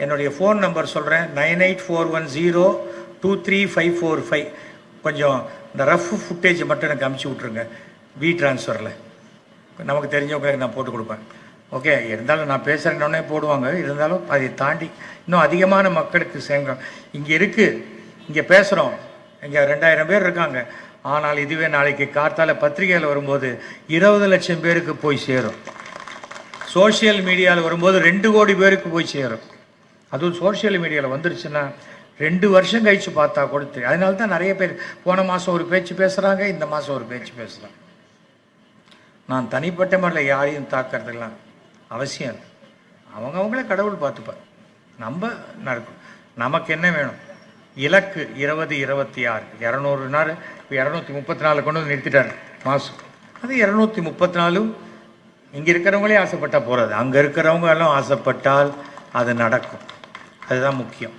என்னுடைய ஃபோன் நம்பர் சொல்கிறேன், 9841023545. கொஞ்சம் இந்த ரஃப் ஃபுட்டேஜ் மட்டும் எனக்கு அமுச்சு விட்ருங்க ட்ரான்ஸ்ஃபரில். நமக்கு தெரிஞ்சவங்களுக்கு நான் போட்டு கொடுப்பேன். ஓகே, இருந்தாலும் நான் பேசுகிறேன்னொன்னே போடுவாங்க, இருந்தாலும் அதை தாண்டி இன்னும் அதிகமான மக்களுக்கு சேர்ந்தோம். இங்கே இருக்குது, இங்கே பேசுகிறோம், இங்கே 2000 பேர் இருக்காங்க. ஆனால் இதுவே நாளைக்கு கார்த்தால பத்திரிகையில் வரும்போது 20 லட்சம் பேருக்கு போய் சேரும். சோஷியல் மீடியாவில் வரும்போது 2 கோடி பேருக்கு போய் சேரும். அதுவும் சோஷியல் மீடியாவில் வந்துருச்சுன்னா 2 வருஷம் கழித்து பார்த்தா கூட தெரியும். அதனால தான் நிறைய பேர் போன மாதம் ஒரு பேச்சு பேசுகிறாங்க, இந்த மாதம் ஒரு பேச்சு பேசுகிறாங்க. நான் தனிப்பட்ட முறையில் யாரையும் தாக்கிறதுலாம் அவசியம் இல்லை. அவங்களே கடவுள் பார்த்துப்பார். நம்ம நடக்கும். நமக்கு என்ன வேணும்? இலக்கு 2026 200 நாள். இப்போ 234 கொண்டு வந்து நிறுத்திட்டார் மாதம். அது 234 இங்கே இருக்கிறவங்களே ஆசைப்பட்டால் போகிறது, அங்கே இருக்கிறவங்க எல்லாம் ஆசைப்பட்டால் அது நடக்கும். அதுதான் முக்கியம்.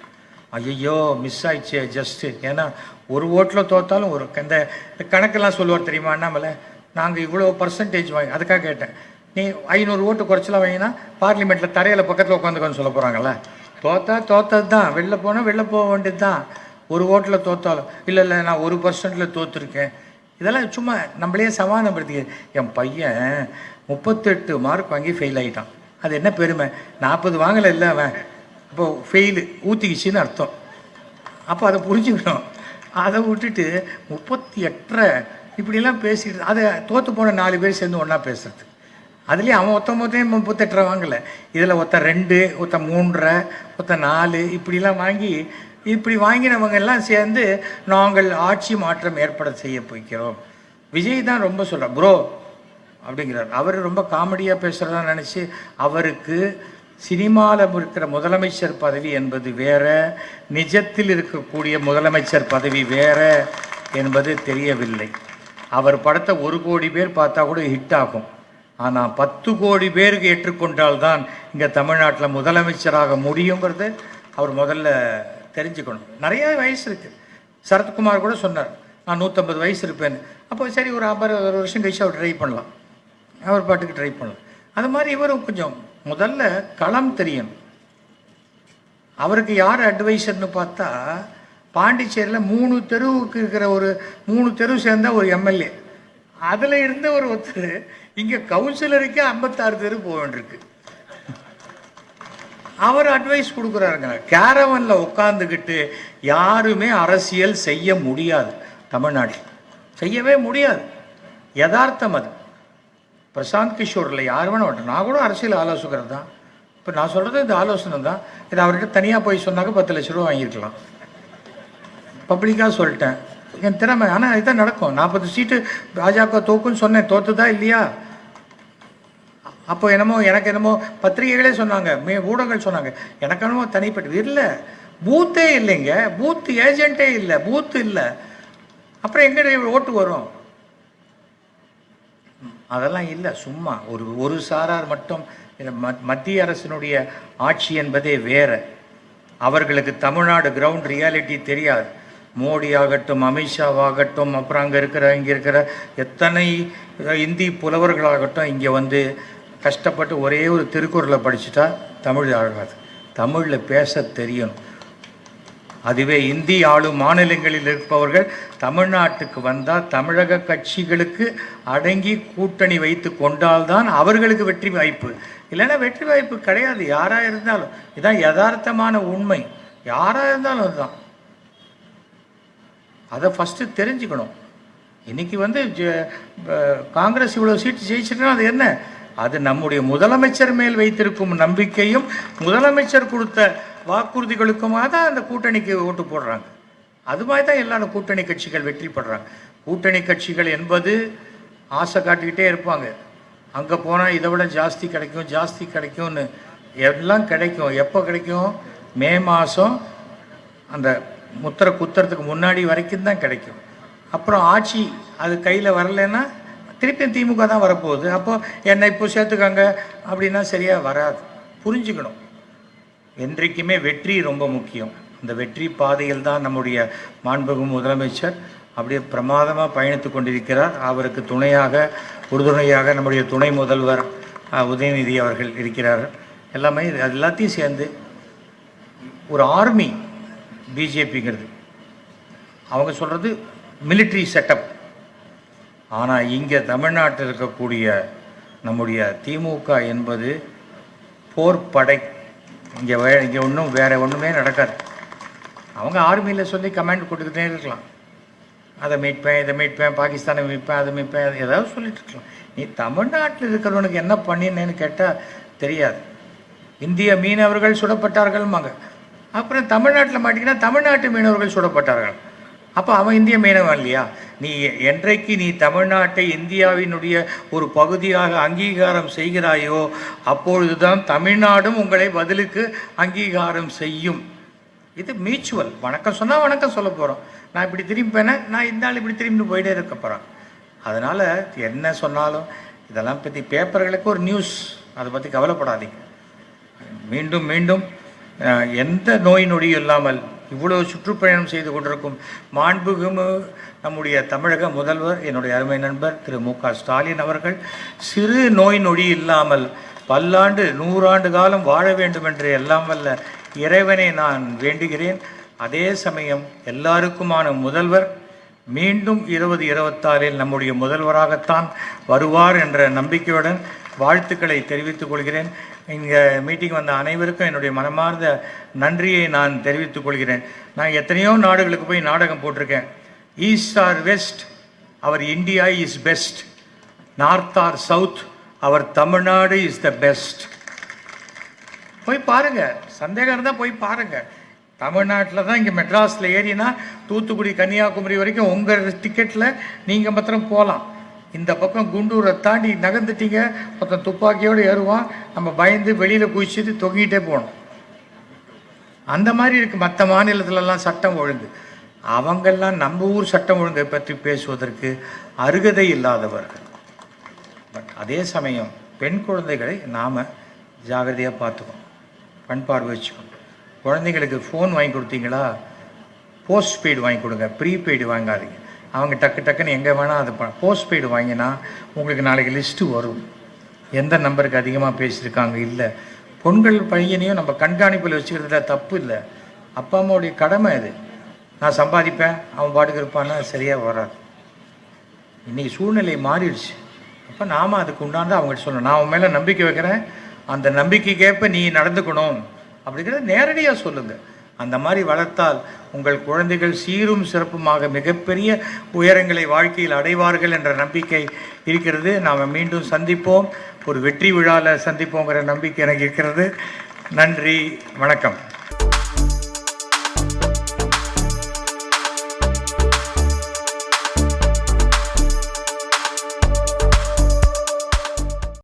ஐயோ மிஸ் ஆயிடுச்சு ஜஸ்ட்டு. ஏன்னா ஒரு ஓட்டில் தோற்றாலும் ஒரு இந்த கணக்கெல்லாம் சொல்லுவார் தெரியுமா அண்ணாமலை, நாங்கள் இவ்வளோ பர்சன்டேஜ் வாங்கி, அதுக்காக கேட்டேன். நீ 500 ஓட்டு குறைச்சலாம் வாங்கினா பார்லிமெண்ட்டில் தரையில் பக்கத்தில் உட்காந்துக்கோன்னு சொல்ல போகிறாங்கல்ல. தோத்தது தான், வெளில போனால் வெளில போக வேண்டியது தான். ஒரு ஓட்டில் தோற்றாலும் இல்லை நான் 1% தோற்றுருக்கேன். இதெல்லாம் சும்மா நம்மளே சமாதானப்படுத்தி. என் பையன் 38 மார்க் வாங்கி ஃபெயில் ஆகிட்டான். அது என்ன பெருமை? 40 வாங்கலை இல்லை அவன், இப்போ ஃபெயிலு ஊற்றிக்கிச்சின்னு அர்த்தம். அப்போ அதை புரிஞ்சுக்கணும். அதை விட்டுட்டு 38 இப்படிலாம் பேசிக்கிட்டு அதை தோற்று போன 4 பேர் சேர்ந்து ஒன்றா பேசுறது. அதுலேயும் அவன் 38 வாங்கலை, இதில் 2, 3, 4 இப்படிலாம் வாங்கி, இப்படி வாங்கினவங்க எல்லாம் சேர்ந்து நாங்கள் ஆட்சி மாற்றம் ஏற்பட செய்ய போய்க்கிறோம். விஜய் தான் ரொம்ப சொல்கிறார் ப்ரோ அப்படிங்கிறார். அவர் ரொம்ப காமெடியாக பேசுகிறதா நினச்சி, அவருக்கு சினிமாவில் இருக்கிற முதலமைச்சர் பதவி என்பது வேற, நிஜத்தில் இருக்கக்கூடிய முதலமைச்சர் பதவி வேற என்பது தெரியவில்லை. அவர் படத்தை 1 கோடி பேர் பார்த்தா கூட ஹிட் ஆகும். ஆனால் 10 கோடி பேருக்கு ஏற்றுக்கொண்டால்தான் இங்கே தமிழ்நாட்டில் முதலமைச்சராக முடியுங்கிறது அவர் முதல்ல தெரிஞ்சுக்கணும். நிறைய வயசு இருக்குது. சரத்குமார் கூட சொன்னார், நான் 150 வயசு இருப்பேன்னு. அப்போ சரி, ஒரு 50 வருஷம் கழிச்சு அவர் ட்ரை பண்ணலாம், அவர் பாட்டுக்கு ட்ரை பண்ணலாம். அது மாதிரி இவரும் கொஞ்சம் முதல்ல களம் தெரியணும். அவருக்கு யார் அட்வைசர்னு பார்த்தா, பாண்டிச்சேரியில் 3 தெருவுக்கு இருக்கிற ஒரு 3 தெரு சேர்ந்த ஒரு எம்எல்ஏ, அதில் இருந்த ஒருத்தர் இங்கே கவுன்சிலருக்கே 56 தெரு போக வேண்டியிருக்கு. அவர் அட்வைஸ் கொடுக்குறாருங்க. கேரவனில் உட்காந்துக்கிட்டு யாருமே அரசியல் செய்ய முடியாது, தமிழ்நாட்டில் செய்யவே முடியாது. யதார்த்தம் அது. பிரசாந்த் கிஷோரில் யார் வேணும் மாட்டேன். நான் கூட அரசியல் ஆலோசகர் தான். இப்போ நான் சொல்கிறது இந்த ஆலோசனை தான். இது அவர்கிட்ட தனியாக போய் சொன்னாக்க 10 லட்ச ரூபா வாங்கியிருக்கலாம். பப்ளிக்காக சொல்லிட்டேன், என் திறமை. ஆனால் இதுதான் நடக்கும். 40 சீட்டு பாஜக தோக்குன்னு சொன்னேன், தோத்துதா இல்லையா? அப்போ எனக்கு என்னமோ பத்திரிகைகளே சொன்னாங்க, ஊடகங்கள் சொன்னாங்க, எனக்கு என்னமோ தனிப்பட்டு இல்லை. பூத்தே இல்லைங்க, பூத் ஏஜென்ட்டே இல்லை, பூத்து இல்லை. அப்புறம் எங்கே ஓட்டு வரும்? அதெல்லாம் இல்லை. சும்மா ஒரு சாரார் மட்டும். மத்திய அரசினுடைய ஆட்சி என்பதே வேற. அவர்களுக்கு தமிழ்நாடு கிரவுண்ட் ரியாலிட்டி தெரியாது. மோடி ஆகட்டும், அமித்ஷாவாகட்டும், அப்புறம் இங்கே இருக்கிற எத்தனை இந்தி புலவர்களாகட்டும், இங்கே கஷ்டப்பட்டு ஒரே ஒரு திருக்குறளை படிச்சுட்டா தமிழ் ஆகாது. தமிழில் பேச தெரியணும். அதுவே இந்தி ஆளும் மாநிலங்களில் இருப்பவர்கள் தமிழ்நாட்டுக்கு வந்தால் தமிழக கட்சிகளுக்கு அடங்கி கூட்டணி வைத்து கொண்டால்தான் அவர்களுக்கு வெற்றி வாய்ப்பு. இல்லைன்னா வெற்றி வாய்ப்பு கிடையாது. யாராக இருந்தாலும் இதுதான் யதார்த்தமான உண்மை. யாராக இருந்தாலும் அதுதான். அதை ஃபஸ்ட்டு தெரிஞ்சுக்கணும். இன்றைக்கி காங்கிரஸ் இவ்வளோ சீட்டு ஜெயிச்சிட்டுனா அது என்ன? அது நம்முடைய முதலமைச்சர் மேல் வைத்திருக்கும் நம்பிக்கையும் முதலமைச்சர் கொடுத்த வாக்குறுதிகளுக்குமாக தான் அந்த கூட்டணிக்கு ஓட்டு போடுறாங்க. அது மாதிரி தான் எல்லாரும் கூட்டணி கட்சிகள் வெற்றி பெறாங்க. கூட்டணி கட்சிகள் என்பது ஆசை காட்டிக்கிட்டே இருப்பாங்க. அங்கே போனால் இதை விட ஜாஸ்தி கிடைக்கும், ஜாஸ்தி கிடைக்கும்னு. எல்லாம் கிடைக்கும். எப்போ கிடைக்கும்? மே மாதம் அந்த முத்திரை குத்துறதுக்கு முன்னாடி வரைக்கும் தான் கிடைக்கும். அப்புறம் ஆட்சி அது கையில் வரலைன்னா திருப்பியும் திமுக தான் வரப்போகுது. அப்போ என்னை இப்போ சேர்த்துக்காங்க அப்படின்னா சரியாக வராது. புரிஞ்சுக்கணும். என்றைக்குமே வெற்றி ரொம்ப முக்கியம். இந்த வெற்றி பாதையில் தான் நம்முடைய மாண்புமிகு முதலமைச்சர் அப்படியே பிரமாதமாக பயணித்து கொண்டிருக்கிறார். அவருக்கு துணையாக உறுதுணையாக நம்முடைய துணை முதல்வர் உதயநிதி அவர்கள் இருக்கிறார்கள். எல்லாமே எல்லாத்தையும் சேர்ந்து ஒரு ஆர்மி பிஜேபிங்கிறது. அவங்க சொல்கிறது மிலிட்ரி செட்டப். ஆனால் இங்கே தமிழ்நாட்டில் இருக்கக்கூடிய நம்முடைய திமுக என்பது போர்ப்படை. இங்கே ஒன்றும் வேறு ஒன்றுமே நடக்காது. அவங்க ஆர்மியில் சொல்லி கமாண்ட் கொடுத்துக்கிட்டே இருக்கலாம். அதை மீட்பேன், இதை மீட்பேன், பாகிஸ்தானை மீட்பேன், அதை மீட்பேன், ஏதாவது சொல்லிட்டு இருக்கலாம். நீ தமிழ்நாட்டில் இருக்கிறவனுக்கு என்ன பண்ணினேன்னு கேட்டால் தெரியாது. இந்திய மீனவர்கள் சுடப்பட்டார்கள்மாங்க. அப்புறம் தமிழ்நாட்டில் மாட்டிங்கன்னா தமிழ்நாட்டு மீனவர்கள் சுடப்பட்டார்கள். அப்போ அவன் இந்திய மீனவன் இல்லையா? நீ என்றைக்கு நீ தமிழ்நாட்டை இந்தியாவினுடைய ஒரு பகுதியாக அங்கீகாரம் செய்கிறாயோ அப்பொழுது தான் தமிழ்நாடும் உங்களை பதிலுக்கு அங்கீகாரம் செய்யும். இது மியூச்சுவல். வணக்கம் சொன்னால் வணக்கம் சொல்ல போகிறோம். நான் இப்படி திரும்பிப்பேனே, நான் இந்த நாள் இப்படி திரும்பி போயிட்டே இருக்க போகிறேன். அதனால் என்ன சொன்னாலும் இதெல்லாம் பற்றி பேப்பர்களுக்கு ஒரு நியூஸ், அதை பற்றி கவலைப்படாதீங்க. மீண்டும் மீண்டும் எந்த நோய் நொடியும் இல்லாமல் இவ்வளவு சுற்றுப்பயணம் செய்து கொண்டிருக்கும் மாண்புமிகு நம்முடைய தமிழக முதல்வர் என்னுடைய அருமை நண்பர் திரு மு.க. ஸ்டாலின் அவர்கள் சிறு நோய் நொடி இல்லாமல் பல்லாண்டு 100 ஆண்டு காலம் வாழ வேண்டும் என்று எல்லாம் வல்ல இறைவனை நான் வேண்டுகிறேன். அதே சமயம் எல்லாருக்குமான முதல்வர் மீண்டும் 2026 நம்முடைய முதல்வராகத்தான் வருவார் என்ற நம்பிக்கையுடன் வாழ்த்துக்களை தெரிவித்துக் கொள்கிறேன். இங்கே மீட்டிங் வந்த அனைவருக்கும் என்னுடைய மனமார்ந்த நன்றியை நான் தெரிவித்துக் கொள்கிறேன். நான் எத்தனையோ நாடுகளுக்கு போய் நாடகம் போட்டிருக்கேன். East or west, our India is best. North or south, our Tamil Nadu is the best. போய் பாருங்கள், சந்தேகம் இருந்தால் போய் பாருங்கள். தமிழ்நாட்டில் தான் இங்கே மெட்ராஸில் ஏறினா தூத்துக்குடி கன்னியாகுமரி வரைக்கும் உங்கள் டிக்கெட்டில் நீங்கள் மாத்திரம் போகலாம். இந்த பக்கம் குண்டூரை தாண்டி நகர்ந்துட்டீங்க, ஒருத்தன் துப்பாக்கியோடு ஏறுவான், நம்ம பயந்து வெளியில் குதிச்சுட்டு தொங்கிட்டே போகணும். அந்த மாதிரி இருக்குது மற்ற மாநிலத்திலலாம் சட்டம் ஒழுங்கு. அவங்கெல்லாம் நம்ம ஊர் சட்டம் ஒழுங்கை பற்றி பேசுவதற்கு அருகதை இல்லாதவர்கள். பட் அதே சமயம் பெண் குழந்தைகளை நாம் ஜாகிரதையாக பார்த்துக்கணும், பண்பாடு வச்சுக்கணும். குழந்தைங்களுக்கு ஃபோன் வாங்கி கொடுத்தீங்களா, போஸ்ட்பெய்டு வாங்கி கொடுங்க, ப்ரீபெய்டு வாங்காதீங்க. அவங்க டக்கு டக்குன்னு எங்கே வேணால் அது போஸ்ட்பெய்டு வாங்கினா உங்களுக்கு நாளைக்கு லிஸ்ட்டு வரும், எந்த நம்பருக்கு அதிகமாக பேசியிருக்காங்க. இல்லை, பொண்கள் பையனையும் நம்ம கண்காணிப்பில் வச்சுக்கிறதுல தப்பு இல்லை. அப்பா அம்மாவுடைய கடமை இது. நான் சம்பாதிப்பேன், அவன் பாட்டுக்கு இருப்பான்னா சரியாக வராது. இன்றைக்கி சூழ்நிலை மாறிடுச்சு. அப்போ நாம் அதுக்கு உண்டாந்து அவங்ககிட்ட சொல்லணும், நான் அவன் மேலே நம்பிக்கை வைக்கிறேன், அந்த நம்பிக்கைக்கேற்ப நீ நடந்துக்கணும் அப்படிங்கிறத நேரடியாக சொல்லுங்கள். அந்த மாதிரி வளர்த்தால் உங்கள் குழந்தைகள் சீரும் சிறப்புமாக மிகப்பெரிய உயரங்களை வாழ்க்கையில் அடைவார்கள் என்ற நம்பிக்கை இருக்கிறது. நாம் மீண்டும் சந்திப்போம், ஒரு வெற்றி விழாவில் சந்திப்போங்கிற நம்பிக்கை எனக்கு இருக்கிறது. நன்றி, வணக்கம்.